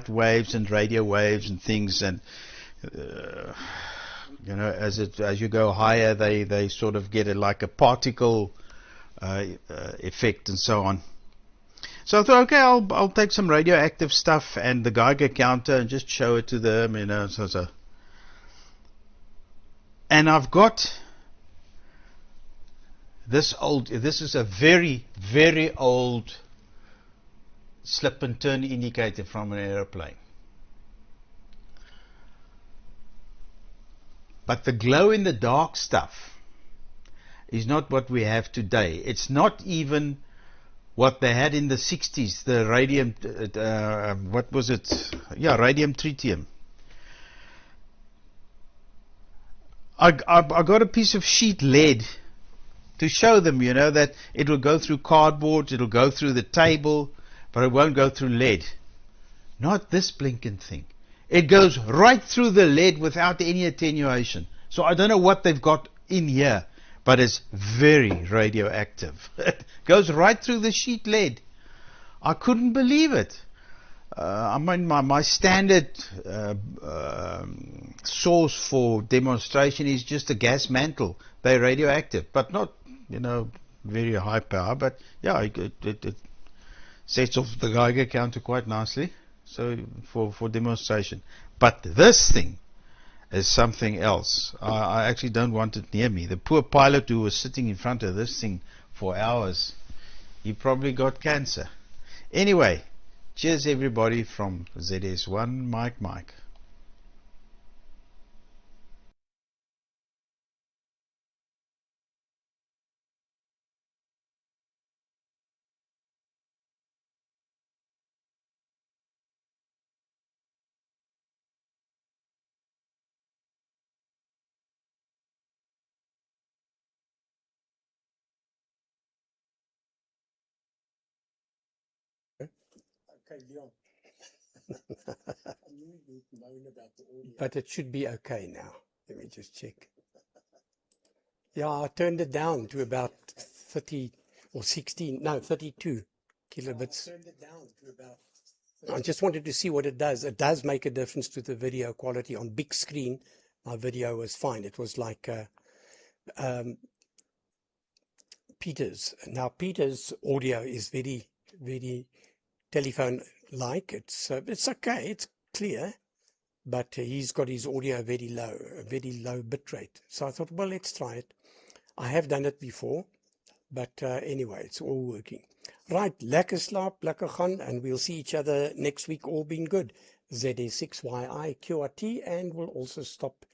waves and radio waves and things, and as you go higher, they sort of get like a particle effect and so on. So I thought, okay, I'll take some radioactive stuff and the Geiger counter and just show it to them, And I've got this is a very, very old slip and turn indicator from an aeroplane. But the glow in the dark stuff is not what we have today. It's not even what they had in the 60s, the radium, what was it? Yeah, radium tritium. I got a piece of sheet lead to show them, that it will go through cardboard, it'll go through the table, but it won't go through lead. Not this blinking thing. It goes right through the lead without any attenuation. So I don't know what they've got in here, but it's very radioactive. It goes right through the sheet lead. I couldn't believe it. I mean, my standard source for demonstration is just a gas mantle. They're radioactive, but not, very high power. But yeah, it sets off the Geiger counter quite nicely. So for demonstration. But this thing is something else. I actually don't want it near me. The poor pilot who was sitting in front of this thing for hours, he probably got cancer. Anyway, cheers everybody from ZS1 Mike. Okay, Leon. But it should be okay now. Let me just check. Yeah, I turned it down to about 30 or 16, no, 32 kilobits. I just wanted to see what it does. It does make a difference to the video quality. On big screen, my video was fine. It was like Peter's. Now, Peter's audio is very, very telephone-like. It's okay. It's clear. But he's got his audio very low bit rate. So I thought, well, let's try it. I have done it before, but anyway, it's all working. Right, lekker slaap, lekker gaan, and we'll see each other next week, all being good. ZA6YI QRT, and we'll also stop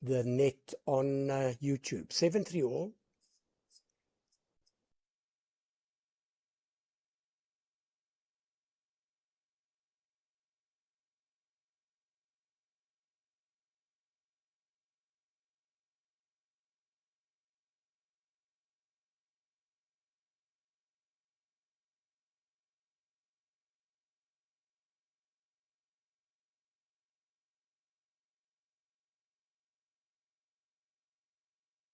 the net on YouTube. 7-3 all.